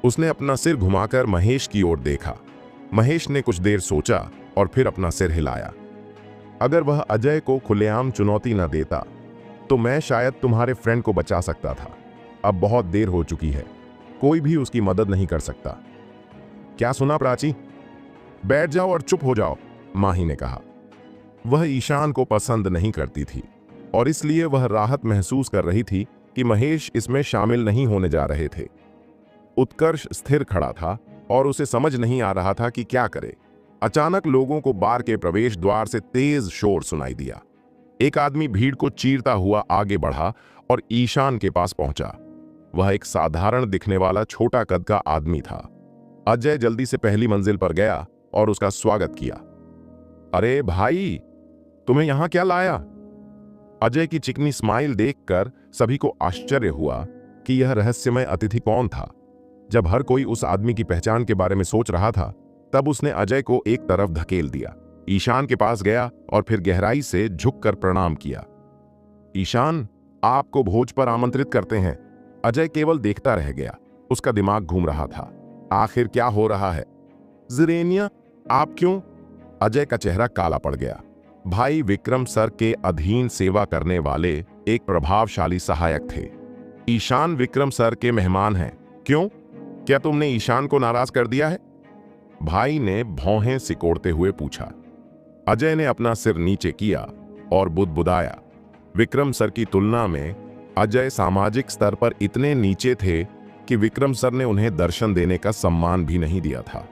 उसने अपना सिर घुमाकर महेश की ओर देखा। महेश ने कुछ देर सोचा और फिर अपना सिर हिलाया। अगर वह अजय को खुलेआम चुनौती न देता तो मैं शायद तुम्हारे फ्रेंड को बचा सकता था। अब बहुत देर हो चुकी है, कोई भी उसकी मदद नहीं कर सकता। क्या सुना प्राची? बैठ जाओ और चुप हो जाओ, माही ने कहा। वह ईशान को पसंद नहीं करती थी और इसलिए वह राहत महसूस कर रही थी कि महेश इसमें शामिल नहीं होने जा रहे थे। उत्कर्ष स्थिर खड़ा था और उसे समझ नहीं आ रहा था कि क्या करे। अचानक लोगों को बार के प्रवेश द्वार से तेज शोर सुनाई दिया। एक आदमी भीड़ को चीरता हुआ आगे बढ़ा और ईशान के पास पहुंचा। वह एक साधारण दिखने वाला छोटा कद का आदमी था। अजय जल्दी से पहली मंजिल पर गया और उसका स्वागत किया। अरे भाई, तुम्हें यहां क्या लाया? अजय की चिकनी स्माइल देखकर सभी को आश्चर्य हुआ कि यह रहस्यमय अतिथि कौन था। जब हर कोई उस आदमी की पहचान के बारे में सोच रहा था, तब उसने अजय को एक तरफ धकेल दिया, ईशान के पास गया और फिर गहराई से झुककर प्रणाम किया। ईशान, आपको भोज पर आमंत्रित करते हैं। अजय केवल देखता रह गया। उसका दिमाग घूम रहा था। आखिर क्या हो रहा है? ज़रेनिया, आप क्यों? अजय का चेहरा काला पड़ गया। भाई विक्रम सर के अधीन सेवा करने वाले एक प्रभावशाली सहायक थे। ईशान विक्रम सर के मेहमान हैं। क्यों? क्या तुमने ईशान को नाराज कर दिया है? भाई ने भौहें सिकोड़ते हुए पूछा। अजय ने अपना सिर नीचे किया और बुदबुदाया। विक्रम सर की तुलना में अजय सामाजिक स्तर पर इतने नीचे थे कि विक्रम सर ने उन्हें दर्शन देने का सम्मान भी नहीं दिया था।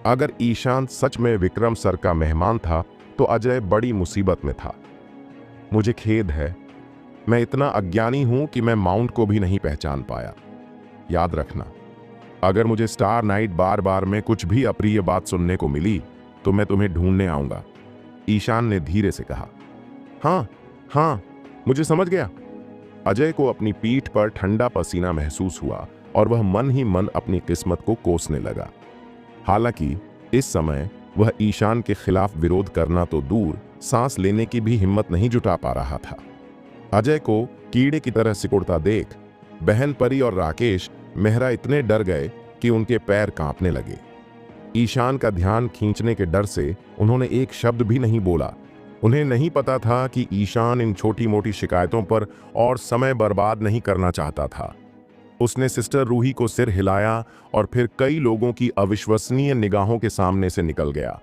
अगर ईशान सच में विक्रम सर का मेहमान था तो अजय बड़ी मुसीबत में था। मुझे खेद है, मैं इतना अज्ञानी हूं कि मैं माउंट को भी नहीं पहचान पाया। याद रखना, अगर मुझे स्टार नाइट बार बार में कुछ भी अप्रिय बात सुनने को मिली तो मैं तुम्हें ढूंढने आऊंगा, ईशान ने धीरे से कहा। हाँ हाँ, मुझे समझ गया। अजय को अपनी पीठ पर ठंडा पसीना महसूस हुआ और वह मन ही मन अपनी किस्मत को कोसने लगा। हालांकि इस समय वह ईशान के खिलाफ विरोध करना तो दूर, सांस लेने की भी हिम्मत नहीं जुटा पा रहा था। अजय को कीड़े की तरह सिकुड़ता देख बहन परी और राकेश मेहरा इतने डर गए कि उनके पैर कांपने लगे। ईशान का ध्यान खींचने के डर से उन्होंने एक शब्द भी नहीं बोला। उन्हें नहीं पता था कि ईशान इन छोटी मोटी शिकायतों पर और समय बर्बाद नहीं करना चाहता था। उसने सिस्टर रूही को सिर हिलाया और फिर कई लोगों की अविश्वसनीय निगाहों के सामने से निकल गया।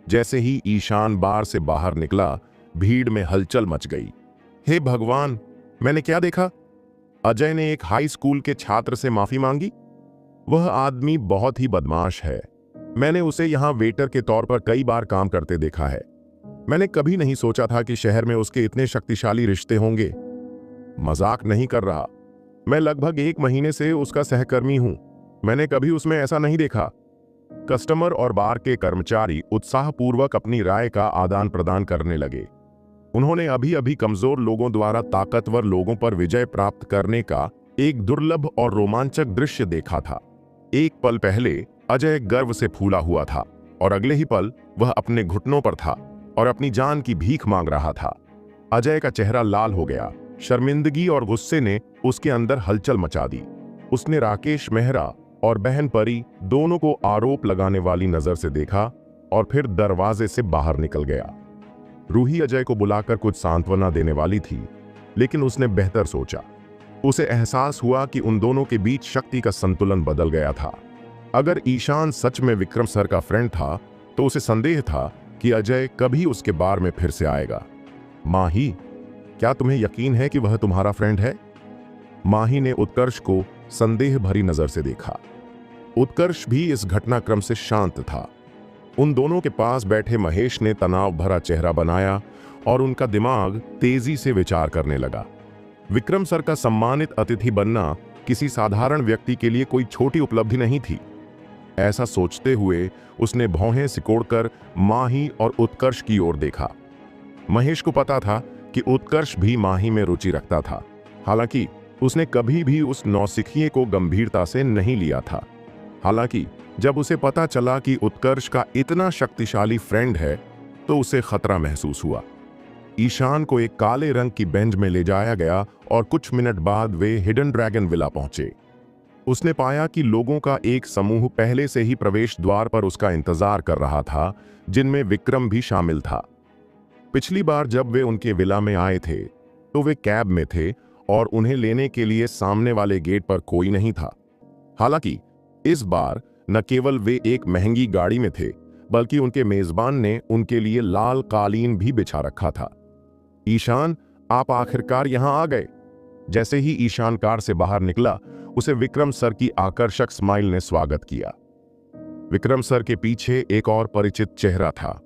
जैसे ही ईशान बार से बाहर निकला, भीड़ में हलचल मच गई। हे भगवान, मैंने क्या देखा? अजय ने एक हाई स्कूल के छात्र से माफी मांगी। वह आदमी बहुत ही बदमाश है। मैंने उसे यहां वेटर के तौर पर कई बार काम करते देखा है। मैंने कभी नहीं सोचा था कि शहर में उसके इतने शक्तिशाली रिश्ते होंगे। मजाक नहीं कर रहा, मैं लगभग 1 महीने से उसका सहकर्मी हूं। मैंने कभी उसमें ऐसा नहीं देखा। कस्टमर और बार के कर्मचारी उत्साहपूर्वक अपनी राय का आदान प्रदान करने लगे। उन्होंने अभी अभी कमजोर लोगों द्वारा ताकतवर लोगों पर विजय प्राप्त करने का एक दुर्लभ और रोमांचक दृश्य देखा था। एक पल पहले अजय गर्व से फूला हुआ था और अगले ही पल वह अपने घुटनों पर था और अपनी जान की भीख मांग रहा था। अजय का चेहरा लाल हो गया। शर्मिंदगी और गुस्से ने उसके अंदर हलचल मचा दी। उसने राकेश मेहरा और बहन परी दोनों को आरोप लगाने वाली नजर से देखा और फिर दरवाजे से बाहर निकल गया। रूही अजय को बुलाकर कुछ सांत्वना देने वाली थी, लेकिन उसने बेहतर सोचा। उसे एहसास हुआ कि उन दोनों के बीच शक्ति का संतुलन बदल गया था। अगर ईशान सच में विक्रम सर का फ्रेंड था तो उसे संदेह था कि अजय कभी उसके बार में फिर से आएगा। माही, क्या तुम्हें यकीन है कि वह तुम्हारा फ्रेंड है? माही ने उत्कर्ष को संदेह भरी नजर से देखा। उत्कर्ष भी इस घटनाक्रम से शांत था। उन दोनों के पास बैठे महेश ने तनाव भरा चेहरा बनाया और उनका दिमाग तेजी से विचार करने लगा। विक्रम सर का सम्मानित अतिथि बनना किसी साधारण व्यक्ति के लिए कोई छोटी उपलब्धि नहीं थी। ऐसा सोचते हुए उसने भौहें सिकोड़कर माही और उत्कर्ष की ओर देखा। महेश को पता था कि उत्कर्ष भी माही में रुचि रखता था। हालांकि उसने कभी भी उस नौसिखिए को गंभीरता से नहीं लिया था। हालांकि जब उसे पता चला कि उत्कर्ष का इतना शक्तिशाली फ्रेंड है तो उसे खतरा महसूस हुआ। ईशान को एक काले रंग की बेंच में ले जाया गया और कुछ मिनट बाद वे हिडन ड्रैगन विला पहुंचे। उसने पाया कि लोगों का एक समूह पहले से ही प्रवेश द्वार पर उसका इंतजार कर रहा था, जिनमें विक्रम भी शामिल था। पिछली बार जब वे उनके विला में आए थे तो वे कैब में थे और उन्हें लेने के लिए सामने वाले गेट पर कोई नहीं था। हालांकि इस बार न केवल वे एक महंगी गाड़ी में थे, बल्कि उनके मेजबान ने उनके लिए लाल कालीन भी बिछा रखा था। ईशान, आप आखिरकार यहां आ गए। जैसे ही ईशान कार से बाहर निकला, उसे विक्रम सर की आकर्षक स्माइल ने स्वागत किया। विक्रम सर के पीछे एक और परिचित चेहरा था।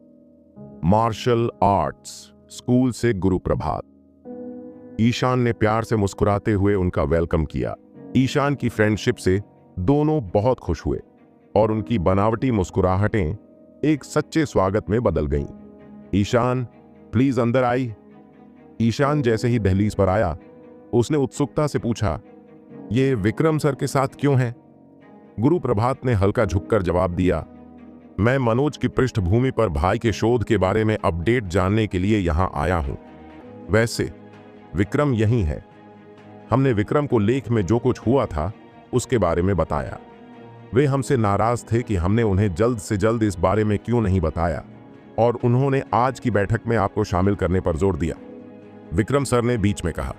मार्शल आर्ट्स स्कूल से गुरु प्रभात। ईशान ने प्यार से मुस्कुराते हुए उनका वेलकम किया। ईशान की फ्रेंडशिप से दोनों बहुत खुश हुए और उनकी बनावटी मुस्कुराहटें एक सच्चे स्वागत में बदल गईं। ईशान, प्लीज अंदर आई। ईशान जैसे ही दहलीज पर आया, उसने उत्सुकता से पूछा, ये विक्रम सर के साथ क्यों है? गुरु प्रभात ने हल्का झुककर जवाब दिया, मैं मनोज की पृष्ठभूमि पर भाई के शोध के बारे में अपडेट जानने के लिए यहां आया हूं। वैसे विक्रम यही है। हमने विक्रम को लेख में जो कुछ हुआ था उसके बारे में बताया। वे हमसे नाराज थे कि हमने उन्हें जल्द से जल्द इस बारे में क्यों नहीं बताया, और उन्होंने आज की बैठक में आपको शामिल करने पर जोर दिया। विक्रम सर ने बीच में कहा,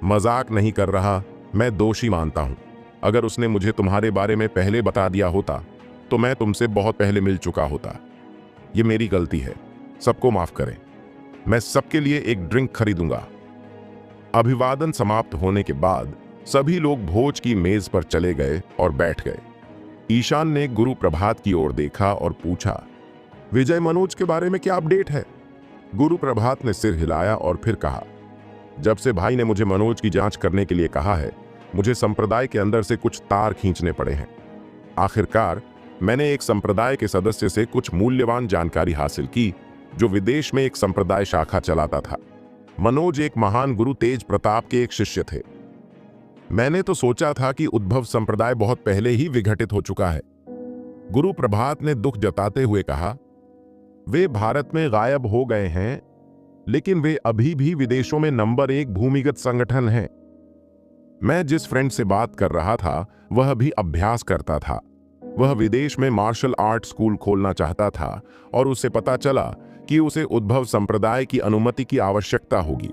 मजाक नहीं कर रहा, मैं दोषी मानता हूं। अगर उसने मुझे तुम्हारे बारे में पहले बता दिया होता तो मैं तुमसे बहुत पहले मिल चुका होता। ये मेरी गलती है, सबको माफ करें। मैं सबके लिए एक ड्रिंक खरीदूंगा। अभिवादन समाप्त होने के बाद सभी लोग भोज की मेज पर चले गए और बैठ गए। ईशान ने गुरु प्रभात की ओर देखा और पूछा, विजय मनोज के बारे में क्या अपडेट है? गुरु प्रभात ने सिर हिलाया और फिर कहा, जब से भाई ने मुझे मनोज की जांच करने के लिए कहा है, मुझे संप्रदाय के अंदर से कुछ तार खींचने पड़े हैं। आखिरकार मैंने एक संप्रदाय के सदस्य से कुछ मूल्यवान जानकारी हासिल की जो विदेश में एक संप्रदाय शाखा चलाता था। मनोज एक महान गुरु तेज प्रताप के एक शिष्य थे। मैंने तो सोचा था कि उद्भव संप्रदाय बहुत पहले ही विघटित हो चुका है। गुरु प्रभात ने दुख जताते हुए कहा, वे भारत में गायब हो गए हैं, लेकिन वे अभी भी विदेशों में नंबर 1 भूमिगत संगठन हैं। मैं जिस फ्रेंड से बात कर रहा था वह भी अभ्यास करता था। वह विदेश में मार्शल आर्ट स्कूल खोलना चाहता था और उसे पता चला कि उसे उद्भव संप्रदाय की अनुमति की आवश्यकता होगी।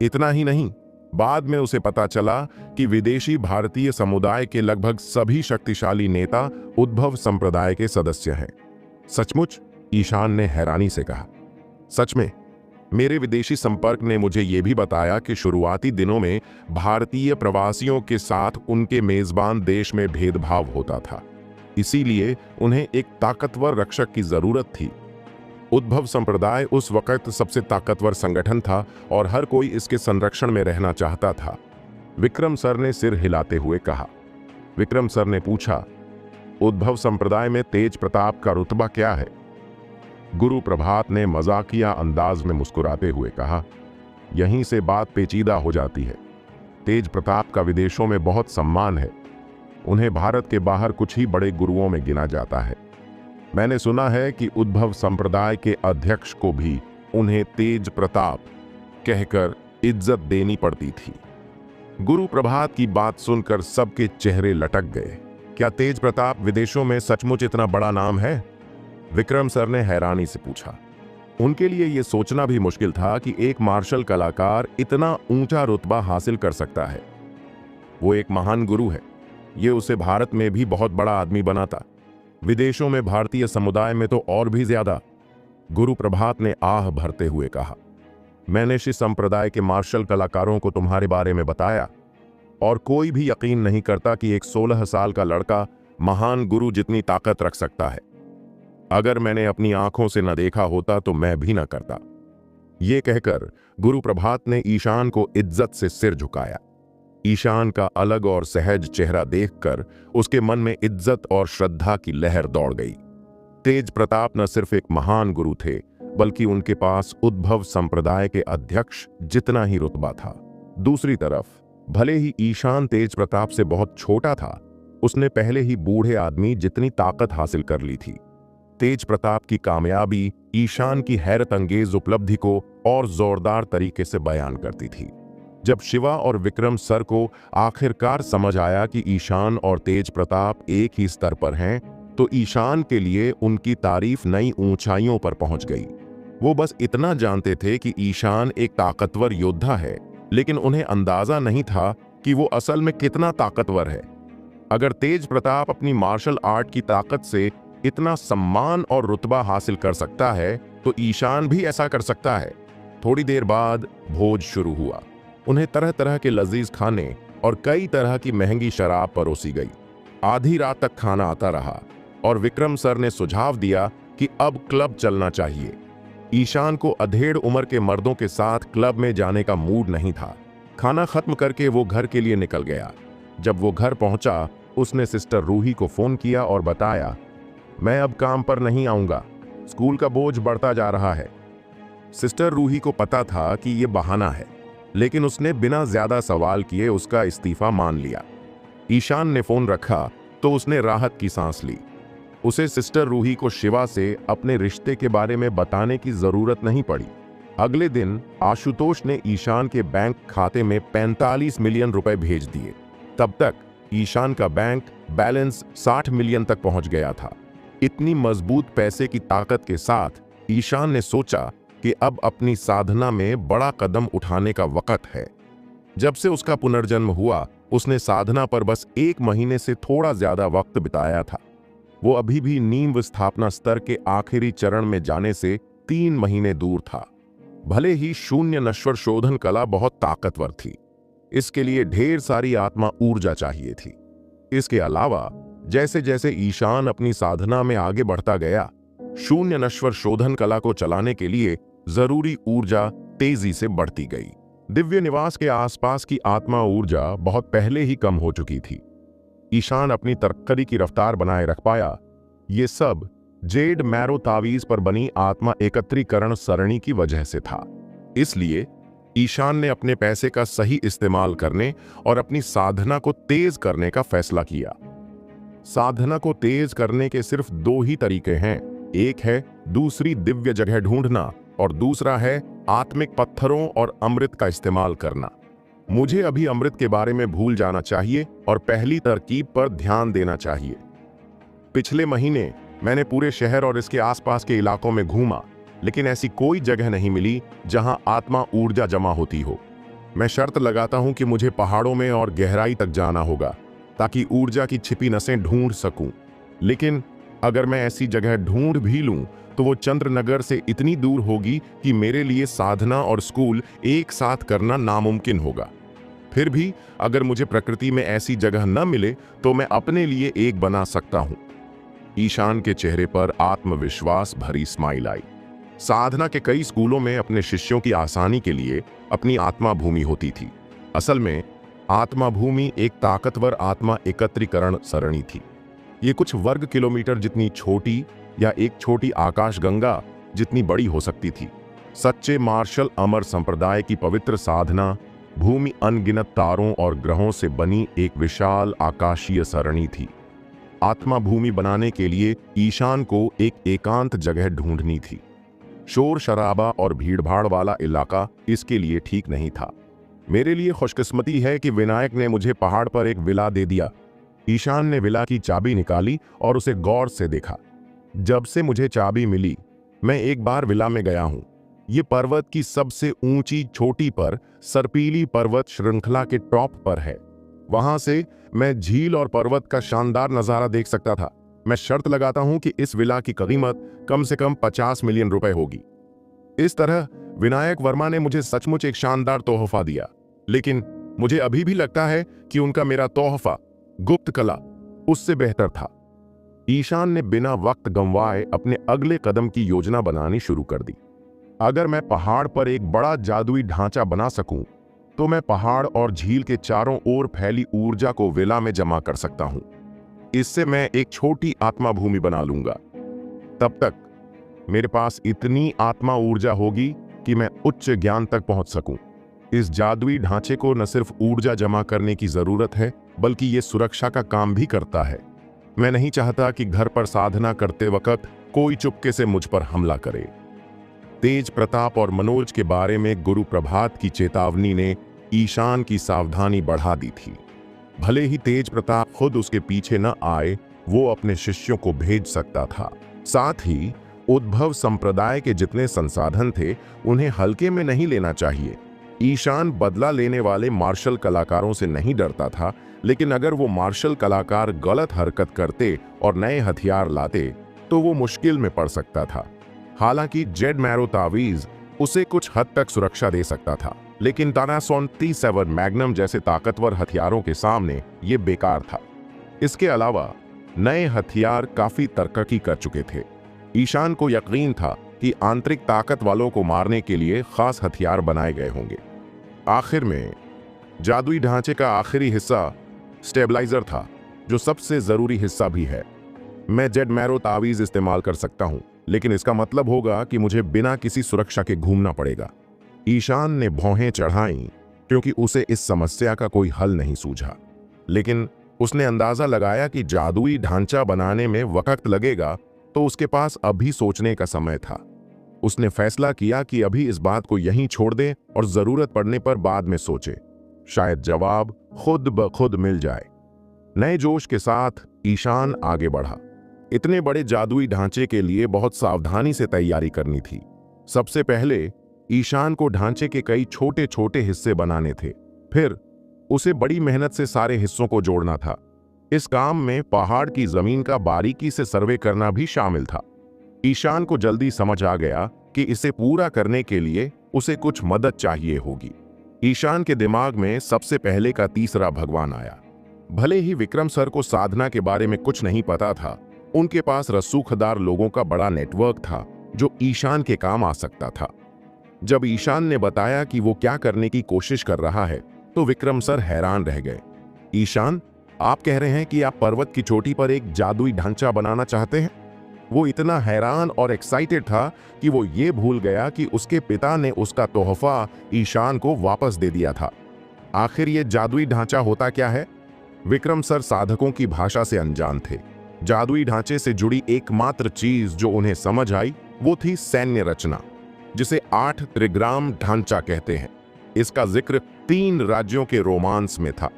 इतना ही नहीं, बाद में उसे पता चला कि विदेशी भारतीय समुदाय के लगभग सभी शक्तिशाली नेता उद्भव संप्रदाय के सदस्य हैं। सचमुच? ईशान ने हैरानी से कहा। सच में, मेरे विदेशी संपर्क ने मुझे यह भी बताया कि शुरुआती दिनों में भारतीय प्रवासियों के साथ उनके मेजबान देश में भेदभाव होता था, इसीलिए उन्हें एक ताकतवर रक्षक की जरूरत थी। उद्भव संप्रदाय उस वक्त सबसे ताकतवर संगठन था और हर कोई इसके संरक्षण में रहना चाहता था। विक्रम सर ने सिर हिलाते हुए कहा। विक्रम सर ने पूछा, उद्भव संप्रदाय में तेज प्रताप का रुतबा क्या है? गुरु प्रभात ने मजाकिया अंदाज में मुस्कुराते हुए कहा, यहीं से बात पेचीदा हो जाती है। तेज प्रताप का विदेशों में बहुत सम्मान है। उन्हें भारत के बाहर कुछ ही बड़े गुरुओं में गिना जाता है। मैंने सुना है कि उद्भव संप्रदाय के अध्यक्ष को भी उन्हें तेज प्रताप कहकर इज्जत देनी पड़ती थी। गुरु प्रभात की बात सुनकर सबके चेहरे लटक गए। क्या तेज प्रताप विदेशों में सचमुच इतना बड़ा नाम है? विक्रम सर ने हैरानी से पूछा। उनके लिए यह सोचना भी मुश्किल था कि एक मार्शल कलाकार इतना ऊंचा रुतबा हासिल कर सकता है। वो एक महान गुरु है। ये उसे भारत में भी बहुत बड़ा आदमी बनाता, विदेशों में भारतीय समुदाय में तो और भी ज्यादा। गुरु प्रभात ने आह भरते हुए कहा, मैंने शिव संप्रदाय के मार्शल कलाकारों को तुम्हारे बारे में बताया और कोई भी यकीन नहीं करता कि एक 16 साल का लड़का महान गुरु जितनी ताकत रख सकता है। अगर मैंने अपनी आंखों से न देखा होता तो मैं भी न करता। ये कहकर गुरु प्रभात ने ईशान को इज्जत से सिर झुकाया। ईशान का अलग और सहज चेहरा देखकर उसके मन में इज्जत और श्रद्धा की लहर दौड़ गई। तेज प्रताप न सिर्फ एक महान गुरु थे, बल्कि उनके पास उद्भव संप्रदाय के अध्यक्ष जितना ही रुतबा था। दूसरी तरफ, भले ही ईशान तेज प्रताप से बहुत छोटा था, उसने पहले ही बूढ़े आदमी जितनी ताकत हासिल कर ली थी। तेज प्रताप की कामयाबी ईशान की हैरत अंगेज उपलब्धि को और जोरदार तरीके से बयान करती थी। जब शिवा और विक्रम सर को आखिरकार समझ आया कि ईशान और तेज प्रताप एक ही स्तर पर हैं, तो ईशान के लिए उनकी तारीफ नई ऊंचाइयों पर पहुंच गई। वो बस इतना जानते थे कि ईशान एक ताकतवर योद्धा है, लेकिन उन्हें अंदाजा नहीं था कि वो असल में कितना ताकतवर है। अगर तेज प्रताप अपनी मार्शल आर्ट की ताकत से इतना सम्मान और रुतबा हासिल कर सकता है, तो ईशान भी ऐसा कर सकता है। थोड़ी देर बाद भोज शुरू हुआ। उन्हें तरह तरह के लजीज खाने और कई तरह की महंगी शराब परोसी गई। आधी रात तक खाना आता रहा और विक्रम सर ने सुझाव दिया कि अब क्लब चलना चाहिए। ईशान को अधेड़ उम्र के मर्दों के साथ क्लब में जाने का मूड नहीं था। खाना खत्म करके वो घर के लिए निकल गया। जब वो घर पहुंचा, उसने सिस्टर रूही को फोन किया और बताया, मैं अब काम पर नहीं आऊंगा, स्कूल का बोझ बढ़ता जा रहा है। सिस्टर रूही को पता था कि ये बहाना है, लेकिन उसने बिना ज्यादा सवाल किए उसका इस्तीफा मान लिया। ईशान ने फोन रखा तो उसने राहत की सांस ली। उसे सिस्टर रूही को शिवा से अपने रिश्ते के बारे में बताने की जरूरत नहीं पड़ी। अगले दिन आशुतोष ने ईशान के बैंक खाते में 45 मिलियन रुपए भेज दिए। तब तक ईशान का बैंक बैलेंस 60 मिलियन तक पहुंच गया था। इतनी मजबूत पैसे की ताकत के साथ ईशान ने सोचा कि अब अपनी साधना में बड़ा कदम उठाने का वक्त है। जब से उसका पुनर्जन्म हुआ, उसने साधना पर बस 1 महीने से थोड़ा ज्यादा वक्त बिताया था। वो अभी भी नींव स्थापना स्तर के आखिरी चरण में जाने से 3 महीने दूर था। भले ही शून्य नश्वर शोधन कला बहुत ताकतवर थी, इसके लिए ढेर सारी आत्मा ऊर्जा चाहिए थी। इसके अलावा जैसे जैसे ईशान अपनी साधना में आगे बढ़ता गया, शून्य नश्वर शोधन कला को चलाने के लिए जरूरी ऊर्जा तेजी से बढ़ती गई। दिव्य निवास के आसपास की आत्मा ऊर्जा बहुत पहले ही कम हो चुकी थी। ईशान अपनी तरक्की की रफ्तार बनाए रख पाया। ये सब जेड मैरो तावीज पर बनी आत्मा एकत्रीकरण सरणी की वजह से था। इसलिए ईशान ने अपने पैसे का सही इस्तेमाल करने और अपनी साधना को तेज करने का फैसला किया। साधना को तेज करने के सिर्फ दो ही तरीके हैं, एक है दूसरी दिव्य जगह ढूंढना और दूसरा है आत्मिक पत्थरों और अमृत का इस्तेमाल करना। मुझे अभी अमृत के बारे में भूल जाना चाहिए और पहली तरकीब पर ध्यान देना चाहिए। पिछले महीने मैंने पूरे शहर और इसके आसपास के इलाकों में घूमा, लेकिन ऐसी कोई जगह नहीं मिली जहां आत्मा ऊर्जा जमा होती हो। मैं शर्त लगाता हूं कि मुझे पहाड़ों में और गहराई तक जाना होगा ताकि ऊर्जा की छिपी नसें ढूंढ सकूं। लेकिन अगर मैं ऐसी जगह ढूंढ भी लूं तो वो चंद्रनगर से इतनी दूर होगी कि मेरे लिए साधना और स्कूल एक साथ करना नामुमकिन होगा। फिर भी अगर मुझे प्रकृति में ऐसी जगह न मिले तो मैं अपने लिए एक बना सकता हूं। ईशान के चेहरे पर आत्मविश्वास भरी स्माइल आई। साधना के कई स्कूलों में अपने शिष्यों की आसानी के लिए अपनी आत्मा भूमि होती थी। असल में आत्मा भूमि एक ताकतवर आत्मा एकत्रीकरण सरणी थी। ये कुछ वर्ग किलोमीटर जितनी छोटी या एक छोटी आकाशगंगा जितनी बड़ी हो सकती थी। सच्चे मार्शल अमर संप्रदाय की पवित्र साधना भूमि अनगिनत तारों और ग्रहों से बनी एक विशाल आकाशीय सरणी थी। आत्मा भूमि बनाने के लिए ईशान को एक एकांत जगह ढूंढनी थी। शोर शराबा और भीड़भाड़ वाला इलाका इसके लिए ठीक नहीं था। मेरे लिए खुशकिस्मती है कि विनायक ने मुझे पहाड़ पर एक विला दे दिया। ईशान ने विला की चाबी निकाली और उसे गौर से देखा। जब से मुझे चाबी मिली मैं एक बार विला में गया हूं। ये पर्वत की सबसे ऊंची चोटी पर सर्पीली पर्वत श्रृंखला के टॉप पर है। वहां से मैं झील और पर्वत का शानदार नजारा देख सकता था। मैं शर्त लगाता हूं कि इस विला की कीमत कम से कम 50 मिलियन रुपए होगी। इस तरह विनायक वर्मा ने मुझे सचमुच एक शानदार तोहफा दिया, लेकिन मुझे अभी भी लगता है कि उनका मेरा तोहफा गुप्त कला उससे बेहतर था। ईशान ने बिना वक्त गंवाए अपने अगले कदम की योजना बनानी शुरू कर दी। अगर मैं पहाड़ पर एक बड़ा जादुई ढांचा बना सकूं, तो मैं पहाड़ और झील के चारों ओर फैली ऊर्जा को विला में जमा कर सकता हूं। इससे मैं एक छोटी आत्मा भूमि बना लूंगा। तब तक मेरे पास इतनी आत्मा ऊर्जा होगी कि मैं उच्च ज्ञान तक पहुंच सकूं। इस जादुई ढांचे को न सिर्फ ऊर्जा जमा करने की जरूरत है, बल्कि ये सुरक्षा का काम भी करता है। मैं नहीं चाहता कि घर पर साधना करते वक्त कोई चुपके से मुझ पर हमला करे। तेज प्रताप और मनोज के बारे में गुरु प्रभात की चेतावनी ने ईशान की सावधानी बढ़ा दी थी। भले ही तेज प्रताप खुद उसके पीछे न आए, वो अपने शिष्यों को भेज सकता था। साथ ही उद्भव संप्रदाय के जितने संसाधन थे उन्हें हल्के में नहीं लेना चाहिए। ईशान बदला लेने वाले मार्शल कलाकारों से नहीं डरता था, लेकिन अगर वो मार्शल कलाकार गलत हरकत करते और नए हथियार लाते तो वो मुश्किल में पड़ सकता था। हालांकि जेड मैरो तावीज उसे कुछ हद तक सुरक्षा दे सकता था, लेकिन तानासोन T7 मैग्नम जैसे ताकतवर हथियारों के सामने ये बेकार था। इसके अलावा नए हथियार काफी तरक्की कर चुके थे। ईशान को यकीन था कि आंतरिक ताकत वालों को मारने के लिए खास हथियार बनाए गए होंगे। आखिर में जादुई ढांचे का आखिरी हिस्सा स्टेबलाइजर था, जो सबसे जरूरी हिस्सा भी है। मैं जेड मैरो तावीज इस्तेमाल कर सकता हूं, लेकिन इसका मतलब होगा कि मुझे बिना किसी सुरक्षा के घूमना पड़ेगा। ईशान ने भौहें चढ़ाईं क्योंकि उसे इस समस्या का कोई हल नहीं सूझा, लेकिन उसने अंदाजा लगाया कि जादुई ढांचा बनाने में वक्त लगेगा, तो उसके पास अभी सोचने का समय था। उसने फैसला किया कि अभी इस बात को यहीं छोड़ दे और जरूरत पड़ने पर बाद में सोचे। शायद जवाब खुद ब खुद मिल जाए। नए जोश के साथ ईशान आगे बढ़ा। इतने बड़े जादुई ढांचे के लिए बहुत सावधानी से तैयारी करनी थी। सबसे पहले ईशान को ढांचे के कई छोटे छोटे हिस्से बनाने थे, फिर उसे बड़ी मेहनत से सारे हिस्सों को जोड़ना था। इस काम में पहाड़ की जमीन का बारीकी से सर्वे करना भी शामिल था। ईशान को जल्दी समझ आ गया कि इसे पूरा करने के लिए उसे कुछ मदद चाहिए होगी। ईशान के दिमाग में सबसे पहले का तीसरा भगवान आया। भले ही विक्रम सर को साधना के बारे में कुछ नहीं पता था, उनके पास रसूखदार लोगों का बड़ा नेटवर्क था जो ईशान के काम आ सकता था। जब ईशान ने बताया कि वो क्या करने की कोशिश कर रहा है तो विक्रम सर हैरान रह गए। ईशान, आप कह रहे हैं कि आप पर्वत की चोटी पर एक जादुई ढांचा बनाना चाहते हैं? वो इतना हैरान और एक्साइटेड था कि वो ये भूल गया कि उसके पिता ने उसका तोहफा ईशान को वापस दे दिया था। आखिर ये जादुई ढांचा होता क्या है? विक्रम सर साधकों की भाषा से अनजान थे। जादुई ढांचे से जुड़ी एकमात्र चीज जो उन्हें समझ आई वो थी सैन्य रचना, जिसे 8 त्रिग्राम ढांचा कहते हैं। इसका जिक्र 3 राज्यों के रोमांस में था।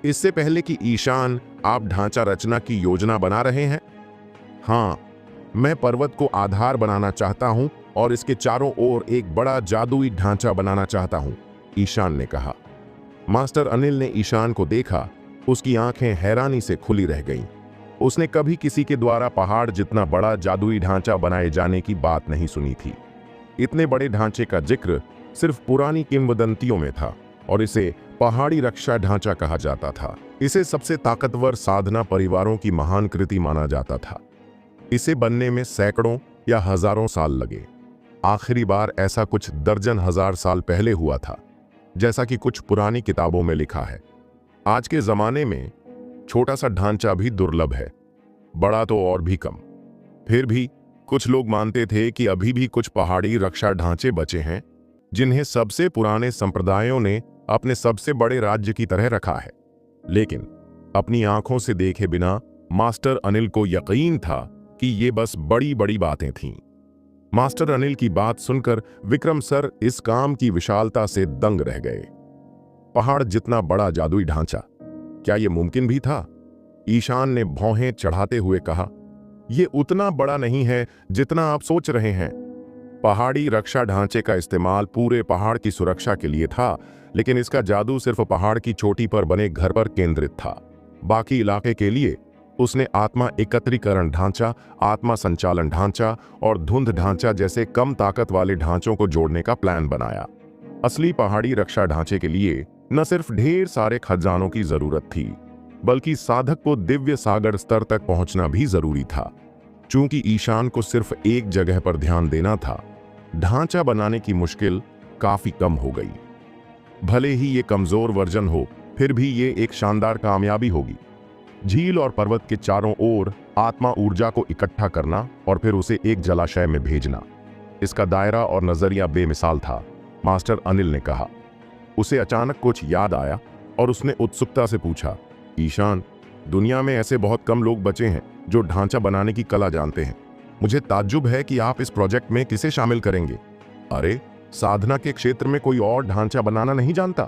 इससे पहले कि ईशान, आप ढांचा रचना की योजना बना रहे हैं? हाँ, मैं पर्वत को आधार बनाना चाहता हूं और इसके चारों ओर एक बड़ा जादुई ढांचा बनाना चाहता हूं, ईशान ने कहा। मास्टर अनिल ने ईशान को देखा। उसकी आंखें हैरानी से खुली रह गईं। उसने कभी किसी के द्वारा पहाड़ जितना बड़ा जादुई ढांचा बनाए जाने की बात नहीं सुनी थी। इतने बड़े ढांचे का जिक्र सिर्फ पुरानी किंवदंतियों में था और इसे पहाड़ी रक्षा ढांचा कहा जाता था। इसे सबसे ताकतवर साधना परिवारों की महान कृति माना जाता था। इसे बनने में सैकड़ों या हजारों साल लगे। आखिरी बार ऐसा कुछ दर्जन हजार साल पहले हुआ था, जैसा कि कुछ पुरानी किताबों में लिखा है। आज के जमाने में छोटा सा ढांचा भी दुर्लभ है, बड़ा तो और भी कम। फिर भी कुछ लोग मानते थे कि अभी भी कुछ पहाड़ी रक्षा ढांचे बचे हैं जिन्हें सबसे पुराने संप्रदायों ने अपने सबसे बड़े राज्य की तरह रखा है। लेकिन अपनी आंखों से देखे बिना मास्टर अनिल को यकीन था कि ये बस बड़ी बड़ी बातें थीं। मास्टर अनिल की बात सुनकर विक्रम सर इस काम की विशालता से दंग रह गए। पहाड़ जितना बड़ा जादुई ढांचा, क्या यह मुमकिन भी था? ईशान ने भौहें चढ़ाते हुए कहा, यह उतना बड़ा नहीं है जितना आप सोच रहे हैं। पहाड़ी रक्षा ढांचे का इस्तेमाल पूरे पहाड़ की सुरक्षा के लिए था, लेकिन इसका जादू सिर्फ पहाड़ की चोटी पर बने घर पर केंद्रित था। बाकी इलाके के लिए उसने आत्मा एकत्रीकरण ढांचा, आत्मा संचालन ढांचा और धुंध ढांचा जैसे कम ताकत वाले ढांचों को जोड़ने का प्लान बनाया। असली पहाड़ी रक्षा ढांचे के लिए न सिर्फ ढेर सारे खजानों की जरूरत थी, बल्कि साधक को दिव्य सागर स्तर तक पहुंचना भी जरूरी था। चूंकि ईशान को सिर्फ एक जगह पर ध्यान देना था, ढांचा बनाने की मुश्किल काफी कम हो गई। भले ही ये कमजोर वर्जन हो, फिर भी ये एक शानदार कामयाबी होगी। झील और पर्वत के चारों ओर आत्मा ऊर्जा को इकट्ठा करना और फिर उसे एक जलाशय में भेजना, इसका दायरा और नजरिया बेमिसाल था, मास्टर अनिल ने कहा। उसे अचानक कुछ याद आया और उसने उत्सुकता से पूछा, ईशान, दुनिया में ऐसे बहुत कम लोग बचे हैं जो ढांचा बनाने की कला जानते हैं। मुझे ताज्जुब है कि आप इस प्रोजेक्ट में किसे शामिल करेंगे। अरे, साधना के क्षेत्र में कोई और ढांचा बनाना नहीं जानता?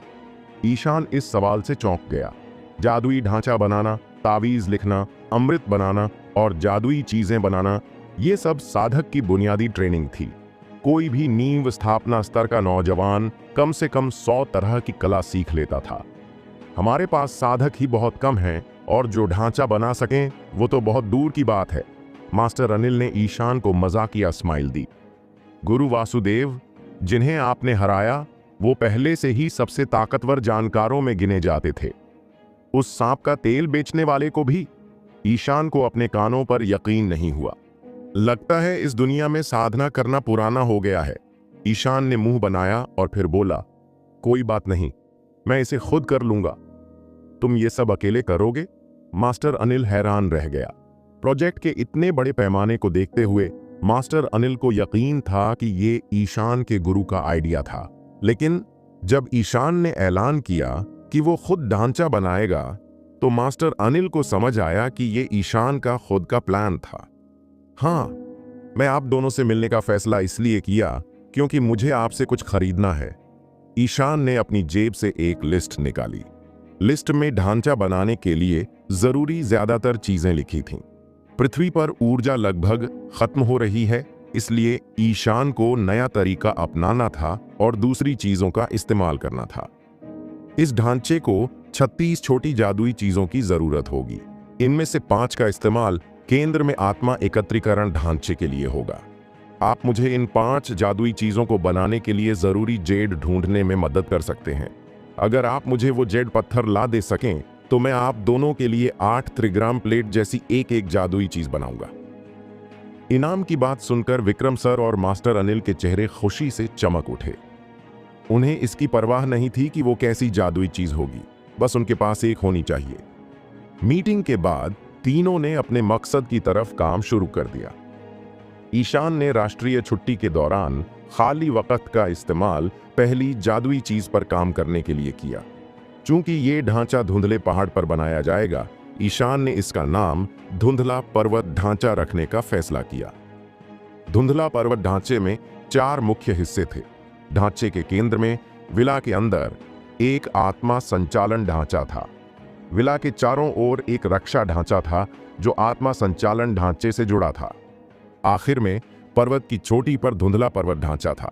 ईशान इस सवाल से चौंक गया। जादुई ढांचा बनाना, तावीज लिखना, अमृत बनाना और जादुई चीजें बनाना, ये सब साधक की बुनियादी ट्रेनिंग थी। कोई भी नींव स्थापना स्तर का नौजवान कम से कम 100 तरह की कला सीख लेता था। हमारे पास साधक ही बहुत कम हैं और जो ढांचा बना सकें वो तो बहुत दूर की बात है। मास्टर अनिल ने ईशान को मजाकिया स्माइल दी। गुरु वासुदेव, जिन्हें आपने हराया, वो पहले से ही सबसे ताकतवर जानकारों में गिने जाते थे। उस सांप का तेल बेचने वाले को भी? ईशान को अपने कानों पर यकीन नहीं हुआ। लगता है इस दुनिया में साधना करना पुराना हो गया है। ईशान ने मुंह बनाया और फिर बोला, कोई बात नहीं, मैं इसे खुद कर लूंगा। तुम ये सब अकेले करोगे? मास्टर अनिल हैरान रह गया। प्रोजेक्ट के इतने बड़े पैमाने को देखते हुए मास्टर अनिल को यकीन था कि ये ईशान के गुरु का आइडिया था। लेकिन जब ईशान ने ऐलान किया कि वो खुद ढांचा बनाएगा, तो मास्टर अनिल को समझ आया कि ये ईशान का खुद का प्लान था। हाँ, मैं आप दोनों से मिलने का फैसला इसलिए किया क्योंकि मुझे आपसे कुछ खरीदना है। ईशान ने अपनी जेब से एक लिस्ट निकाली। लिस्ट में ढांचा बनाने के लिए जरूरी ज्यादातर चीजें लिखी थीं। पृथ्वी पर ऊर्जा लगभग खत्म हो रही है, इसलिए ईशान को नया तरीका अपनाना था और दूसरी चीजों का इस्तेमाल करना था। इस ढांचे को 36 छोटी जादुई चीजों की जरूरत होगी। इनमें से 5 का इस्तेमाल केंद्र में आत्मा एकत्रीकरण ढांचे के लिए होगा। आप मुझे इन 5 जादुई चीजों को बनाने के लिए जरूरी जेड ढूंढने में मदद कर सकते हैं। अगर आप मुझे वो जेड पत्थर ला दे सकें तो मैं आप दोनों के लिए 8 त्रिग्राम प्लेट जैसी एक एक जादुई चीज बनाऊंगा। इनाम की बात सुनकर विक्रम सर और मास्टर अनिल के चेहरे खुशी से चमक उठे। उन्हें इसकी परवाह नहीं थी कि वो कैसी जादुई चीज होगी, बस उनके पास एक होनी चाहिए। मीटिंग के बाद तीनों ने अपने मकसद की तरफ काम शुरू कर दिया। ईशान ने राष्ट्रीय छुट्टी के दौरान खाली वक्त का इस्तेमाल पहली जादुई चीज पर काम करने के लिए किया। चूंकि ये ढांचा धुंधले पहाड़ पर बनाया जाएगा, ईशान ने इसका नाम धुंधला पर्वत ढांचा रखने का फैसला किया। धुंधला पर्वत ढांचे में 4 मुख्य हिस्से थे। ढांचे के केंद्र में विला के अंदर एक आत्मा संचालन ढांचा था। विला के चारों ओर एक रक्षा ढांचा था जो आत्मा संचालन ढांचे से जुड़ा था। आखिर में पर्वत की चोटी पर धुंधला पर्वत ढांचा था।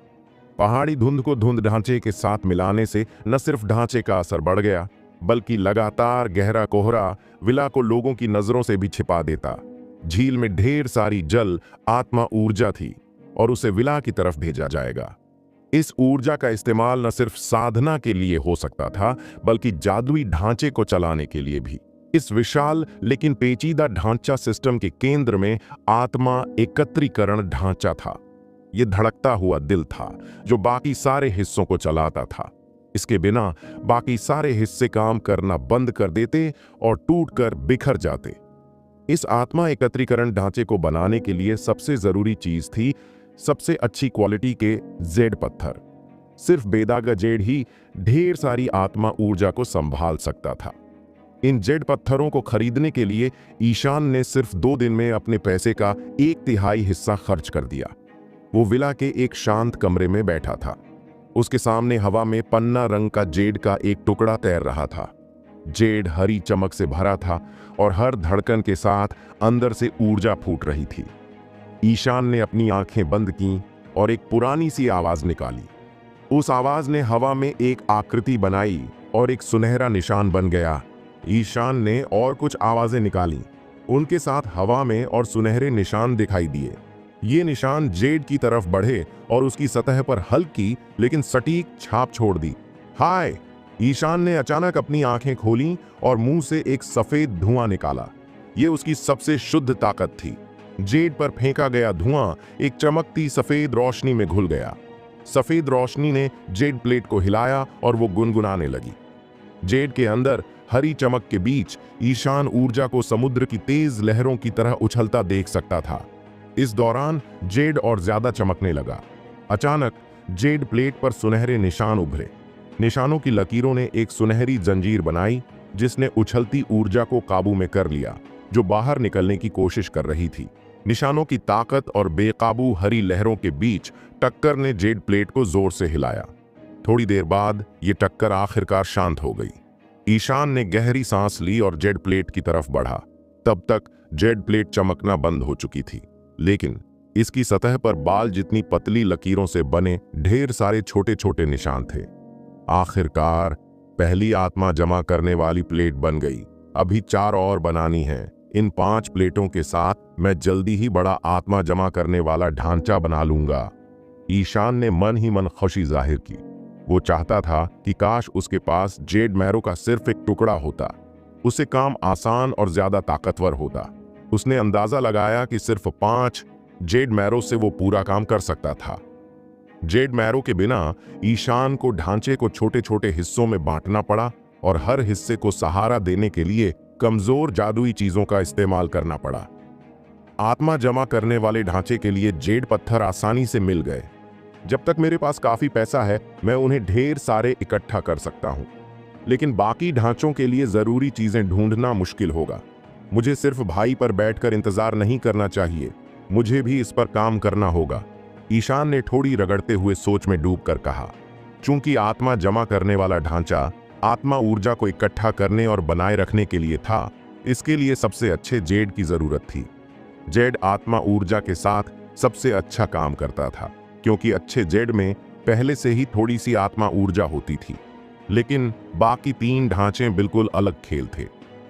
पहाड़ी धुंध को धुंध ढांचे के साथ मिलाने से न सिर्फ ढांचे का असर बढ़ गया, बल्कि लगातार गहरा कोहरा विला को लोगों की नजरों से भी छिपा देता। झील में ढेर सारी जल आत्मा ऊर्जा थी और उसे विला की तरफ भेजा जाएगा। इस ऊर्जा का इस्तेमाल न सिर्फ साधना के लिए हो सकता था, बल्कि जादुई ढांचे को चलाने के लिए भी। इस विशाल लेकिन पेचीदा ढांचा सिस्टम के केंद्र में आत्मा एकत्रीकरण ढांचा था। यह धड़कता हुआ दिल था जो बाकी सारे हिस्सों को चलाता था। इसके बिना बाकी सारे हिस्से काम करना बंद कर देते और टूटकर बिखर जाते। इस आत्मा एकत्रीकरण ढांचे को बनाने के लिए सबसे जरूरी चीज थी सबसे अच्छी क्वालिटी के जेड पत्थर। सिर्फ बेदागा जेड ही ढेर सारी आत्मा ऊर्जा को संभाल सकता था। इन जेड पत्थरों को खरीदने के लिए ईशान ने सिर्फ 2 दिन में अपने पैसे का 1/3 हिस्सा खर्च कर दिया। वो विला के एक शांत कमरे में बैठा था। उसके सामने हवा में पन्ना रंग का जेड का एक टुकड़ा तैर रहा था। जेड हरी चमक से भरा था और हर धड़कन के साथ अंदर से ऊर्जा फूट रही थी। ईशान ने अपनी आंखें बंद कीं और एक पुरानी सी आवाज निकाली। उस आवाज ने हवा में एक आकृति बनाई और एक सुनहरा निशान बन गया। ईशान ने और कुछ आवाजें निकाली, उनके साथ हवा में और सुनहरे निशान दिखाई दिए। ये निशान जेड की तरफ बढ़े और उसकी सतह पर हल्की लेकिन सटीक छाप छोड़ दी। हाय! ईशान ने अचानक अपनी आंखें खोलीं और मुंह से एक सफेद धुआं निकाला। ये उसकी सबसे शुद्ध ताकत थी। जेड पर फेंका गया धुआं एक चमकती सफेद रोशनी में घुल गया। सफेद रोशनी ने जेड प्लेट को हिलाया और वो गुनगुनाने लगी। जेड के अंदर हरी चमक के बीच ईशान ऊर्जा को समुद्र की तेज लहरों की तरह उछलता देख सकता था। इस दौरान जेड और ज्यादा चमकने लगा। अचानक जेड प्लेट पर सुनहरे निशान उभरे। निशानों की लकीरों ने एक सुनहरी जंजीर बनाई जिसने उछलती ऊर्जा को काबू में कर लिया जो बाहर निकलने की कोशिश कर रही थी। निशानों की ताकत और बेकाबू हरी लहरों के बीच टक्कर ने जेड प्लेट को जोर से हिलाया। थोड़ी देर बाद ये टक्कर आखिरकार शांत हो गई। ईशान ने गहरी सांस ली और जेड प्लेट की तरफ बढ़ा। तब तक जेड प्लेट चमकना बंद हो चुकी थी, लेकिन इसकी सतह पर बाल जितनी पतली लकीरों से बने ढेर सारे छोटे छोटे निशान थे। आखिरकार पहली आत्मा जमा करने वाली प्लेट बन गई। अभी 4 और बनानी है। इन 5 प्लेटों के साथ मैं जल्दी ही बड़ा आत्मा जमा करने वाला ढांचा बना लूंगा। ईशान ने मन ही मन खुशी जाहिर की। वो चाहता था कि काश उसके पास जेड मैरो का सिर्फ एक टुकड़ा होता। उससे काम आसान और ज्यादा ताकतवर होता। उसने अंदाजा लगाया कि सिर्फ 5 जेड मैरो से वो पूरा काम कर सकता था। जेड मैरो के बिना ईशान को ढांचे को छोटे छोटे हिस्सों में बांटना पड़ा और हर हिस्से को सहारा देने के लिए कमजोर जादुई चीजों का इस्तेमाल करना पड़ा। आत्मा जमा करने वाले ढांचे के लिए जेड पत्थर आसानी से मिल गए। जब तक मेरे पास काफी पैसा है, मैं उन्हें ढेर सारे इकट्ठा कर सकता हूं, लेकिन बाकी ढांचों के लिए जरूरी चीजें ढूंढना मुश्किल होगा। मुझे सिर्फ भाई पर बैठकर इंतजार नहीं करना चाहिए, मुझे भी इस पर काम करना होगा। ईशान ने थोड़ी रगड़ते हुए सोच में डूबकर कहा। चूंकि आत्मा जमा करने वाला ढांचा आत्मा ऊर्जा को इकट्ठा करने और बनाए रखने के लिए था, इसके लिए सबसे अच्छे जेड की जरूरत थी। जेड आत्मा ऊर्जा के साथ सबसे अच्छा काम करता था, क्योंकि अच्छे जेड में पहले से ही थोड़ी सी आत्मा ऊर्जा होती थी। लेकिन बाकी 3 ढांचे बिल्कुल अलग खेल थे।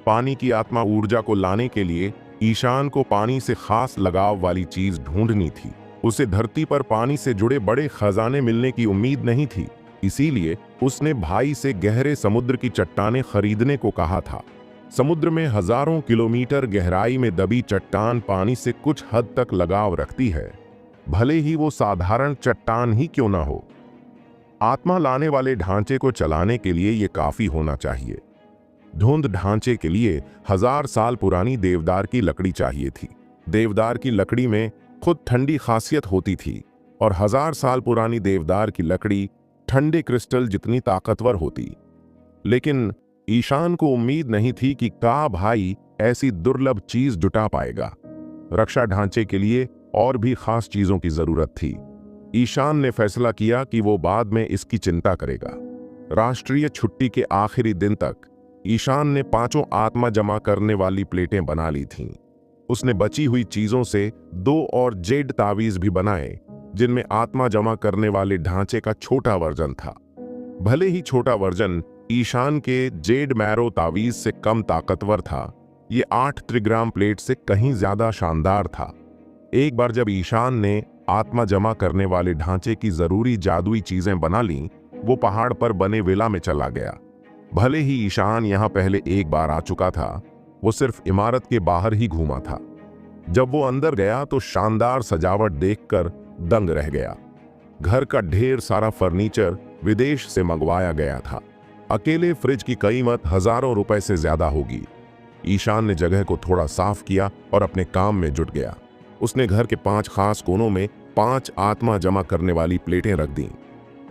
पानी की आत्मा ऊर्जा को लाने के लिए ईशान को पानी से खास लगाव वाली चीज ढूंढनी थी। उसे धरती पर पानी से जुड़े बड़े खजाने मिलने की उम्मीद नहीं थी, इसीलिए उसने भाई से गहरे समुद्र की चट्टानें खरीदने को कहा था। समुद्र में हजारों किलोमीटर गहराई में दबी चट्टान पानी से कुछ हद तक लगाव रखती है, भले ही वो साधारण चट्टान ही क्यों ना हो। आत्मा लाने वाले ढांचे को चलाने के लिए ये काफी होना चाहिए। धुंध ढांचे के लिए 1000 साल पुरानी देवदार की लकड़ी चाहिए थी। देवदार की लकड़ी में खुद ठंडी खासियत होती थी और 1000 साल पुरानी देवदार की लकड़ी ठंडे क्रिस्टल जितनी ताकतवर होती। लेकिन ईशान को उम्मीद नहीं थी कि का भाई ऐसी दुर्लभ चीज जुटा पाएगा। रक्षा ढांचे के लिए और भी खास चीजों की जरूरत थी। ईशान ने फैसला किया कि वो बाद में इसकी चिंता करेगा। राष्ट्रीय छुट्टी के आखिरी दिन तक ईशान ने 5 आत्मा जमा करने वाली प्लेटें बना ली थीं। उसने बची हुई चीजों से 2 और जेड तावीज भी बनाए, जिनमें आत्मा जमा करने वाले ढांचे का छोटा वर्जन था। भले ही छोटा वर्जन ईशान के जेड मैरो तावीज से कम ताकतवर था, ये 8 त्रिग्राम प्लेट से कहीं ज्यादा शानदार था। एक बार जब ईशान ने आत्मा जमा करने वाले ढांचे की जरूरी जादुई चीजें बना लीं, वो पहाड़ पर बने विला में चला गया। भले ही ईशान यहां पहले एक बार आ चुका था, वो सिर्फ इमारत के बाहर ही घूमा था। जब वो अंदर गया तो शानदार सजावट देखकर दंग रह गया। घर का ढेर सारा फर्नीचर विदेश से मंगवाया गया था। अकेले फ्रिज की कीमत हजारों रुपए से ज्यादा होगी। ईशान ने जगह को थोड़ा साफ किया और अपने काम में जुट गया। उसने घर के 5 खास कोनों में 5 आत्मा जमा करने वाली प्लेटें रख दीं।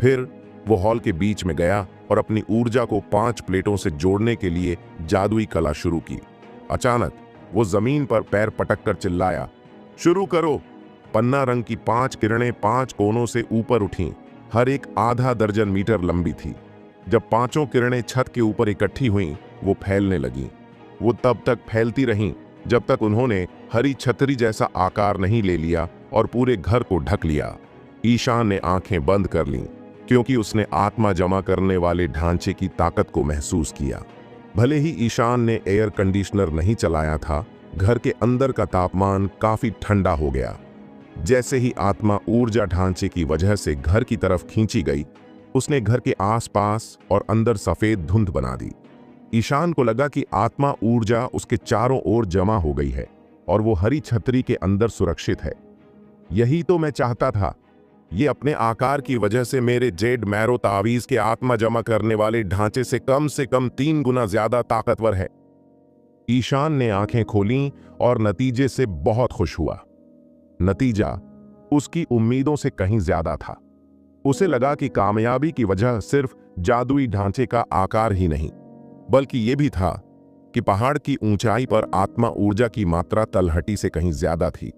फिर वो हॉल के बीच में गया और अपनी ऊर्जा को 5 प्लेटों से जोड़ने के लिए जादुई कला शुरू की। अचानक वो जमीन पर पैर पटक कर चिल्लाया, शुरू करो। पन्ना रंग की 5 किरणें 5 कोनों से ऊपर उठीं। हर एक आधा दर्जन मीटर लंबी थी। जब 5 किरणें छत के ऊपर इकट्ठी हुईं, वो फैलने लगीं। वो तब तक फैलती रहीं जब तक उन्होंने हरी छतरी जैसा आकार नहीं ले लिया और पूरे घर को ढक लिया। ईशान ने आंखें बंद कर लीं, क्योंकि उसने आत्मा जमा करने वाले ढांचे की ताकत को महसूस किया। भले ही ईशान ने एयर कंडीशनर नहीं चलाया था, घर के अंदर का तापमान काफी ठंडा हो गया। जैसे ही आत्मा ऊर्जा ढांचे की वजह से घर की तरफ खींची गई, उसने घर के आसपास और अंदर सफेद धुंध बना दी। ईशान को लगा कि आत्मा ऊर्जा उसके चारों ओर जमा हो गई है और वो हरी छतरी के अंदर सुरक्षित है। यही तो मैं चाहता था। ये अपने आकार की वजह से मेरे जेड मैरो तावीज के आत्मा जमा करने वाले ढांचे से कम 3 गुना ज्यादा ताकतवर है। ईशान ने आंखें खोलीं और नतीजे से बहुत खुश हुआ। नतीजा उसकी उम्मीदों से कहीं ज्यादा था। उसे लगा कि कामयाबी की वजह सिर्फ जादुई ढांचे का आकार ही नहीं, बल्कि यह भी था कि पहाड़ की ऊंचाई पर आत्मा ऊर्जा की मात्रा तलहटी से कहीं ज्यादा थी।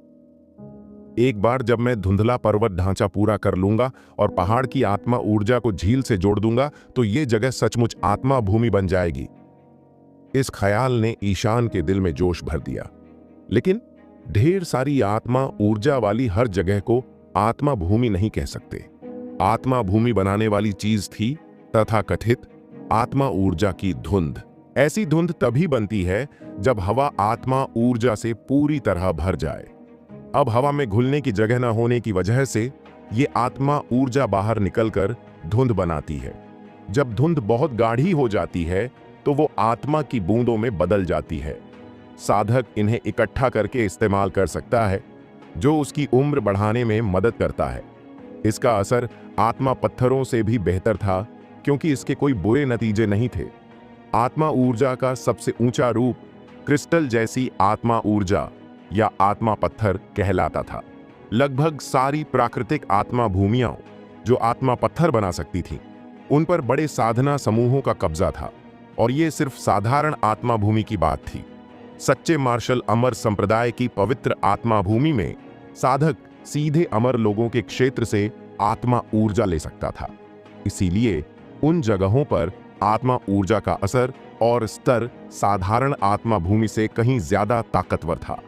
एक बार जब मैं धुंधला पर्वत ढांचा पूरा कर लूंगा और पहाड़ की आत्मा ऊर्जा को झील से जोड़ दूंगा, तो यह जगह सचमुच आत्मा भूमि बन जाएगी। इस ख्याल ने ईशान के दिल में जोश भर दिया। लेकिन ढेर सारी आत्मा ऊर्जा वाली हर जगह को आत्मा भूमि नहीं कह सकते। आत्मा भूमि बनाने वाली चीज थी तथाकथित आत्मा ऊर्जा की धुंध। ऐसी धुंध तभी बनती है जब हवा आत्मा ऊर्जा से पूरी तरह भर जाए। अब हवा में घुलने की जगह न होने की वजह से ये आत्मा ऊर्जा बाहर निकलकर धुंध बनाती है। जब धुंध बहुत गाढ़ी हो जाती है तो वो आत्मा की बूंदों में बदल जाती है। साधक इन्हें इकट्ठा करके इस्तेमाल कर सकता है, जो उसकी उम्र बढ़ाने में मदद करता है। इसका असर आत्मा पत्थरों से भी बेहतर था, क्योंकि इसके कोई बुरे नतीजे नहीं थे। आत्मा ऊर्जा का सबसे ऊंचा रूप क्रिस्टल जैसी आत्मा ऊर्जा या आत्मा पत्थर कहलाता था। लगभग सारी प्राकृतिक आत्मा भूमियां जो आत्मा पत्थर बना सकती थीं, उन पर बड़े साधना समूहों का कब्जा था, और ये सिर्फ साधारण आत्मा भूमि की बात थी। सच्चे मार्शल अमर संप्रदाय की पवित्र आत्मा भूमि में साधक सीधे अमर लोगों के क्षेत्र से आत्मा ऊर्जा ले सकता था। इसीलिए उन जगहों पर आत्मा ऊर्जा का असर और स्तर साधारण आत्मा भूमि से कहीं ज्यादा ताकतवर था।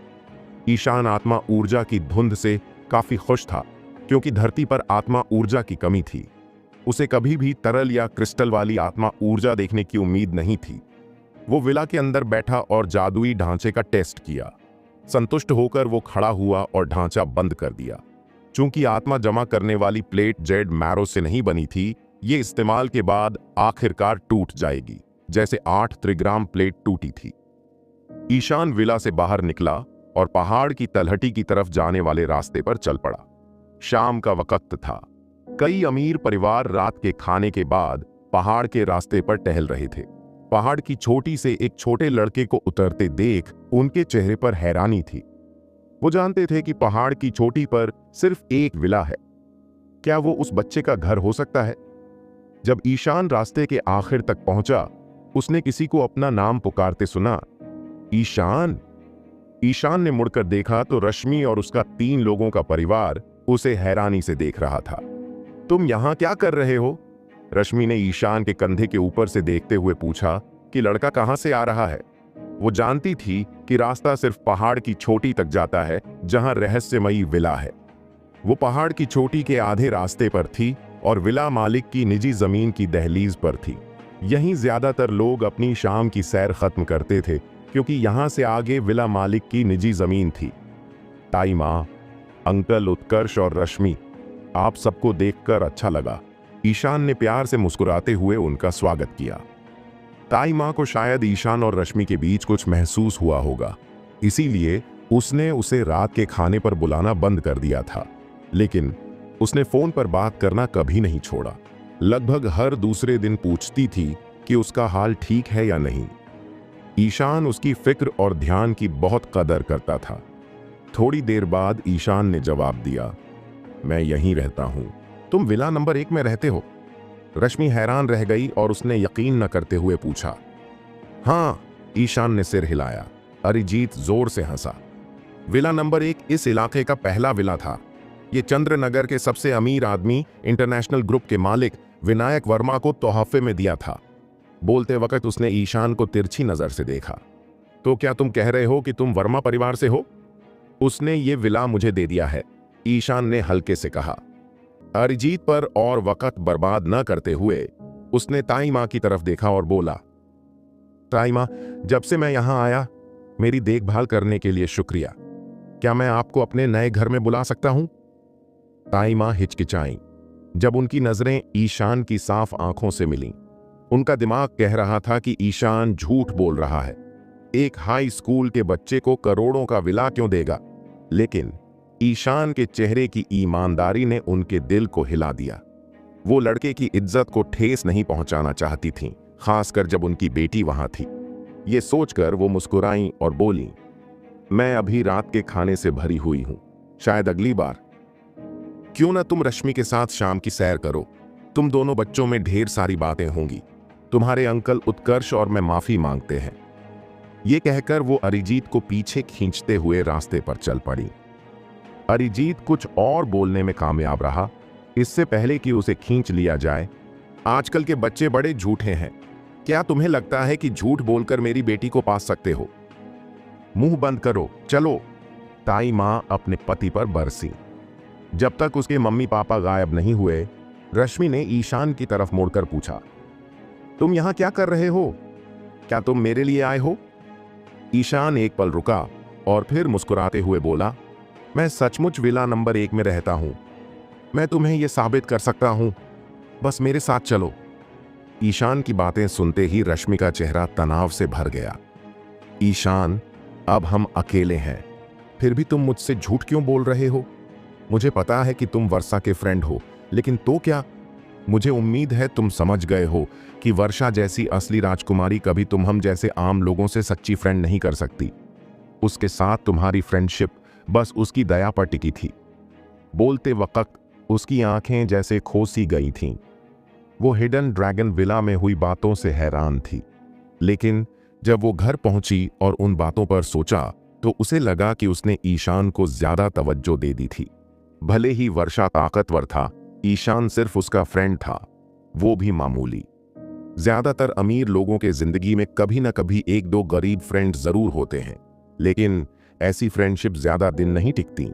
ईशान आत्मा ऊर्जा की धुंध से काफी खुश था, क्योंकि धरती पर आत्मा ऊर्जा की कमी थी। उसे कभी भी तरल या क्रिस्टल वाली आत्मा ऊर्जा देखने की उम्मीद नहीं थी। वो विला के अंदर बैठा और जादुई ढांचे का टेस्ट किया। संतुष्ट होकर वो खड़ा हुआ और ढांचा बंद कर दिया। चूंकि आत्मा जमा करने वाली प्लेट जेड मैरो से नहीं बनी थी, ये इस्तेमाल के बाद आखिरकार टूट जाएगी, जैसे 8 त्रिग्राम प्लेट टूटी थी। ईशान विला से बाहर निकला और पहाड़ की तलहटी की तरफ जाने वाले रास्ते पर चल पड़ा। शाम का वक्त था। कई अमीर परिवार रात के खाने के बाद पहाड़ के रास्ते पर टहल रहे थे। पहाड़ की चोटी से एक छोटे लड़के को उतरते देख उनके चेहरे पर हैरानी थी। वो जानते थे कि पहाड़ की चोटी पर सिर्फ एक विला है। क्या वो उस बच्चे का घर हो सकता है? जब ईशान रास्ते के आखिर तक पहुंचा, उसने किसी को अपना नाम पुकारते सुना। ईशान। ईशान ने मुड़कर देखा तो रश्मि और उसका 3 लोगों का परिवार उसे हैरानी से देख रहा था। तुम यहां क्या कर रहे हो? रश्मि ने ईशान के कंधे के ऊपर से देखते हुए पूछा कि लड़का कहां से आ रहा है। वो जानती थी कि रास्ता सिर्फ पहाड़ की चोटी तक जाता है, जहां रहस्यमयी विला है। वो पहाड़ की चोटी के आधे रास्ते पर थी और विला मालिक की निजी जमीन की दहलीज पर थी। यहीं ज्यादातर लोग अपनी शाम की सैर खत्म करते थे, क्योंकि यहां से आगे विला मालिक की निजी जमीन थी। ताई माँ, अंकल उत्कर्ष और रश्मि, आप सबको देखकर अच्छा लगा। ईशान ने प्यार से मुस्कुराते हुए उनका स्वागत किया। ताई माँ को शायद ईशान और रश्मि के बीच कुछ महसूस हुआ होगा, इसीलिए उसने उसे रात के खाने पर बुलाना बंद कर दिया था। लेकिन उसने फोन पर बात करना कभी नहीं छोड़ा। लगभग हर दूसरे दिन पूछती थी कि उसका हाल ठीक है या नहीं। ईशान उसकी फिक्र और ध्यान की बहुत कदर करता था। थोड़ी देर बाद ईशान ने जवाब दिया, मैं यहीं रहता हूं। तुम विला नंबर 1 में रहते हो? रश्मि हैरान रह गई और उसने यकीन न करते हुए पूछा। हाँ, ईशान ने सिर हिलाया। अरिजीत जोर से हंसा। विला नंबर 1 इस इलाके का पहला विला था। ये चंद्रनगर के सबसे अमीर आदमी इंटरनेशनल ग्रुप के मालिक विनायक वर्मा को तोहफे में दिया था। बोलते वक्त उसने ईशान को तिरछी नजर से देखा। तो क्या तुम कह रहे हो कि तुम वर्मा परिवार से हो? उसने ये विला मुझे दे दिया है, ईशान ने हल्के से कहा। अरिजीत पर और वक्त बर्बाद न करते हुए उसने ताई माँ की तरफ देखा और बोला, ताई माँ, जब से मैं यहां आया, मेरी देखभाल करने के लिए शुक्रिया। क्या मैं आपको अपने नए घर में बुला सकता हूं? ताई माँ हिचकिचाईं जब उनकी नजरें ईशान की साफ आंखों से मिलीं। उनका दिमाग कह रहा था कि ईशान झूठ बोल रहा है। एक हाई स्कूल के बच्चे को करोड़ों का विला क्यों देगा? लेकिन ईशान के चेहरे की ईमानदारी ने उनके दिल को हिला दिया। वो लड़के की इज्जत को ठेस नहीं पहुंचाना चाहती थीं, खासकर जब उनकी बेटी वहां थी। ये सोचकर वो मुस्कुराईं और बोलीं, मैं अभी रात के खाने से भरी हुई हूं, शायद अगली बार। क्यों ना तुम रश्मि के साथ शाम की सैर करो? तुम दोनों बच्चों में ढेर सारी बातें होंगी। तुम्हारे अंकल उत्कर्ष और मैं माफी मांगते हैं। ये कहकर वो अरिजीत को पीछे खींचते हुए रास्ते पर चल पड़ी। अरिजीत कुछ और बोलने में कामयाब रहा, इससे पहले कि उसे खींच लिया जाए। आजकल के बच्चे बड़े झूठे हैं। क्या तुम्हें लगता है कि झूठ बोलकर मेरी बेटी को पा सकते हो? मुंह बंद करो, चलो। ताई माँ अपने पति पर बरसी। जब तक उसके मम्मी पापा गायब नहीं हुए, रश्मि ने ईशान की तरफ मुड़कर पूछा, तुम यहां क्या कर रहे हो? क्या तुम मेरे लिए आए हो? ईशान एक पल रुका और फिर मुस्कुराते हुए बोला, मैं सचमुच विला नंबर 1 में रहता हूं। मैं तुम्हें यह साबित कर सकता हूं, बस मेरे साथ चलो। ईशान की बातें सुनते ही रश्मि का चेहरा तनाव से भर गया। ईशान, अब हम अकेले हैं, फिर भी तुम मुझसे झूठ क्यों बोल रहे हो? मुझे पता है कि तुम वर्षा के फ्रेंड हो, लेकिन तो क्या? मुझे उम्मीद है तुम समझ गए हो कि वर्षा जैसी असली राजकुमारी कभी तुम हम जैसे आम लोगों से सच्ची फ्रेंड नहीं कर सकती। उसके साथ तुम्हारी फ्रेंडशिप बस उसकी दया पर टिकी थी। बोलते वक्त उसकी आंखें जैसे खोसी गई थीं। वो हिडन ड्रैगन विला में हुई बातों से हैरान थी, लेकिन जब वो घर पहुंची और उन बातों पर सोचा तो उसे लगा कि उसने ईशान को ज्यादा तवज्जो दे दी थी। भले ही वर्षा ताकतवर था, ईशान सिर्फ उसका फ्रेंड था, वो भी मामूली। ज्यादातर अमीर लोगों के जिंदगी में कभी न कभी 1-2 गरीब फ्रेंड जरूर होते हैं, लेकिन ऐसी फ्रेंडशिप ज्यादा दिन नहीं टिकती।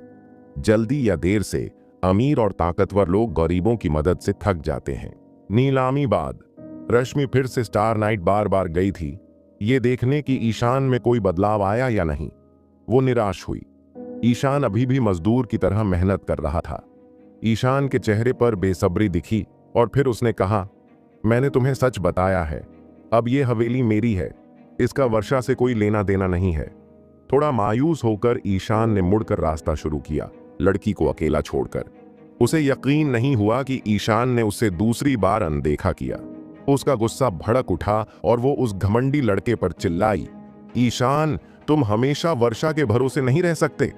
जल्दी या देर से अमीर और ताकतवर लोग गरीबों की मदद से थक जाते हैं। नीलामी बाद रश्मि फिर से स्टार नाइट बार बार गई थी, ये देखने कि ईशान में कोई बदलाव आया या नहीं। वो निराश हुई। ईशान अभी भी मजदूर की तरह मेहनत कर रहा था। ईशान के चेहरे पर बेसब्री दिखी और फिर उसने कहा, मैंने तुम्हें सच बताया है, अब ये हवेली मेरी है, इसका वर्षा से कोई लेना देना नहीं है। थोड़ा मायूस होकर ईशान ने मुड़कर रास्ता शुरू किया, लड़की को अकेला छोड़कर। उसे यकीन नहीं हुआ कि ईशान ने उससे दूसरी बार अनदेखा किया। उसका गुस्सा भड़क उठा और वो उस घमंडी लड़के पर चिल्लाई, ईशान, तुम हमेशा वर्षा के भरोसे नहीं रह सकते।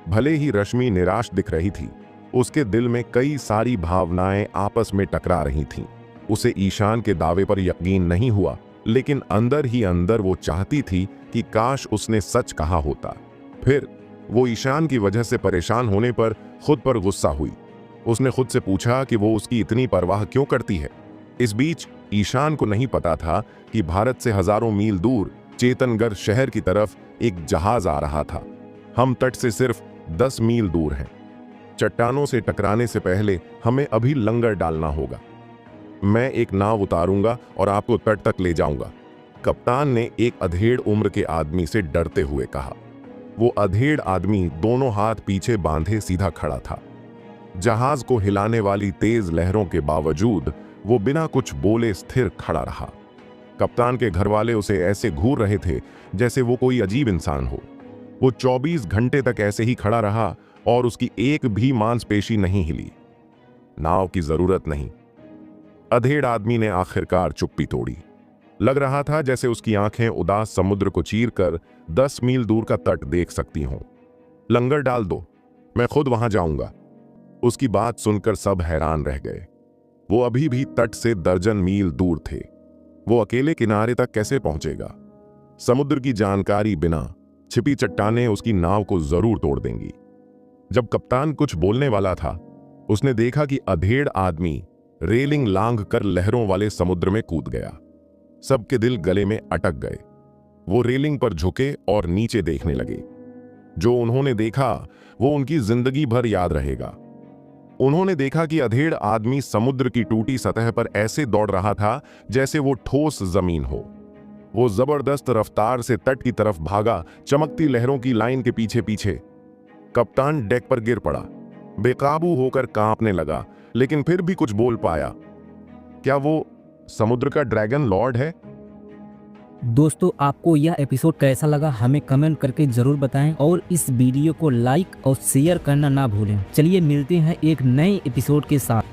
भले ही रश्मि निराश दिख रही थी, उसके दिल में कई सारी भावनाएं आपस में टकरा रही थीं। उसे ईशान के दावे पर यकीन नहीं हुआ, लेकिन अंदर ही अंदर वो चाहती थी कि काश उसने सच कहा होता। फिर वो ईशान की वजह से परेशान होने पर खुद पर गुस्सा हुई। उसने खुद से पूछा कि वो उसकी इतनी परवाह क्यों करती है। इस बीच ईशान को नहीं पता था कि भारत से हजारों मील दूर चेतनगढ़ शहर की तरफ एक जहाज आ रहा था। हम तट से सिर्फ 10 मील दूर हैं। चट्टानों से टकराने से पहले हमें अभी लंगर डालना होगा। मैं एक नाव उतारूंगा और आपको तट तक ले जाऊंगा, कप्तान ने एक अधेड़ उम्र के आदमी से डरते हुए कहा। वो अधेड़ आदमी दोनों हाथ पीछे बांधे सीधा खड़ा था। जहाज को हिलाने वाली तेज लहरों के बावजूद वो बिना कुछ बोले स्थिर खड़ा रहा। कप्तान के घरवाले उसे ऐसे घूर रहे थे जैसे वो कोई अजीब इंसान हो। वो 24 घंटे तक ऐसे ही खड़ा रहा और उसकी एक भी मांसपेशी नहीं हिली। नाव की जरूरत नहीं, अधेड़ आदमी ने आखिरकार चुप्पी तोड़ी। लग रहा था जैसे उसकी आंखें उदास समुद्र को चीरकर 10 मील दूर का तट देख सकती हों। लंगर डाल दो, मैं खुद वहां जाऊंगा। उसकी बात सुनकर सब हैरान रह गए। वो अभी भी तट से दर्जन मील दूर थे। वो अकेले किनारे तक कैसे पहुंचेगा? समुद्र की जानकारी बिना छिपी चट्टानें उसकी नाव को जरूर तोड़ देंगी। जब कप्तान कुछ बोलने वाला था, उसने देखा कि अधेड़ आदमी रेलिंग लांघ कर लहरों वाले समुद्र में कूद गया। सबके दिल गले में अटक गए। वो रेलिंग पर झुके और नीचे देखने लगे। जो उन्होंने देखा वो उनकी जिंदगी भर याद रहेगा। उन्होंने देखा कि अधेड़ आदमी समुद्र की टूटी सतह पर ऐसे दौड़ रहा था जैसे वो ठोस जमीन हो। वो जबरदस्त रफ्तार से तट की तरफ भागा, चमकती लहरों की लाइन के पीछे पीछे। कप्तान डेक पर गिर पड़ा, बेकाबू होकर कांपने लगा, लेकिन फिर भी कुछ बोल पाया। क्या वो समुद्र का ड्रैगन लॉर्ड है? दोस्तों, आपको यह एपिसोड कैसा लगा हमें कमेंट करके जरूर बताएं और इस वीडियो को लाइक और शेयर करना ना भूलें। चलिए मिलते हैं एक नए एपिसोड के साथ।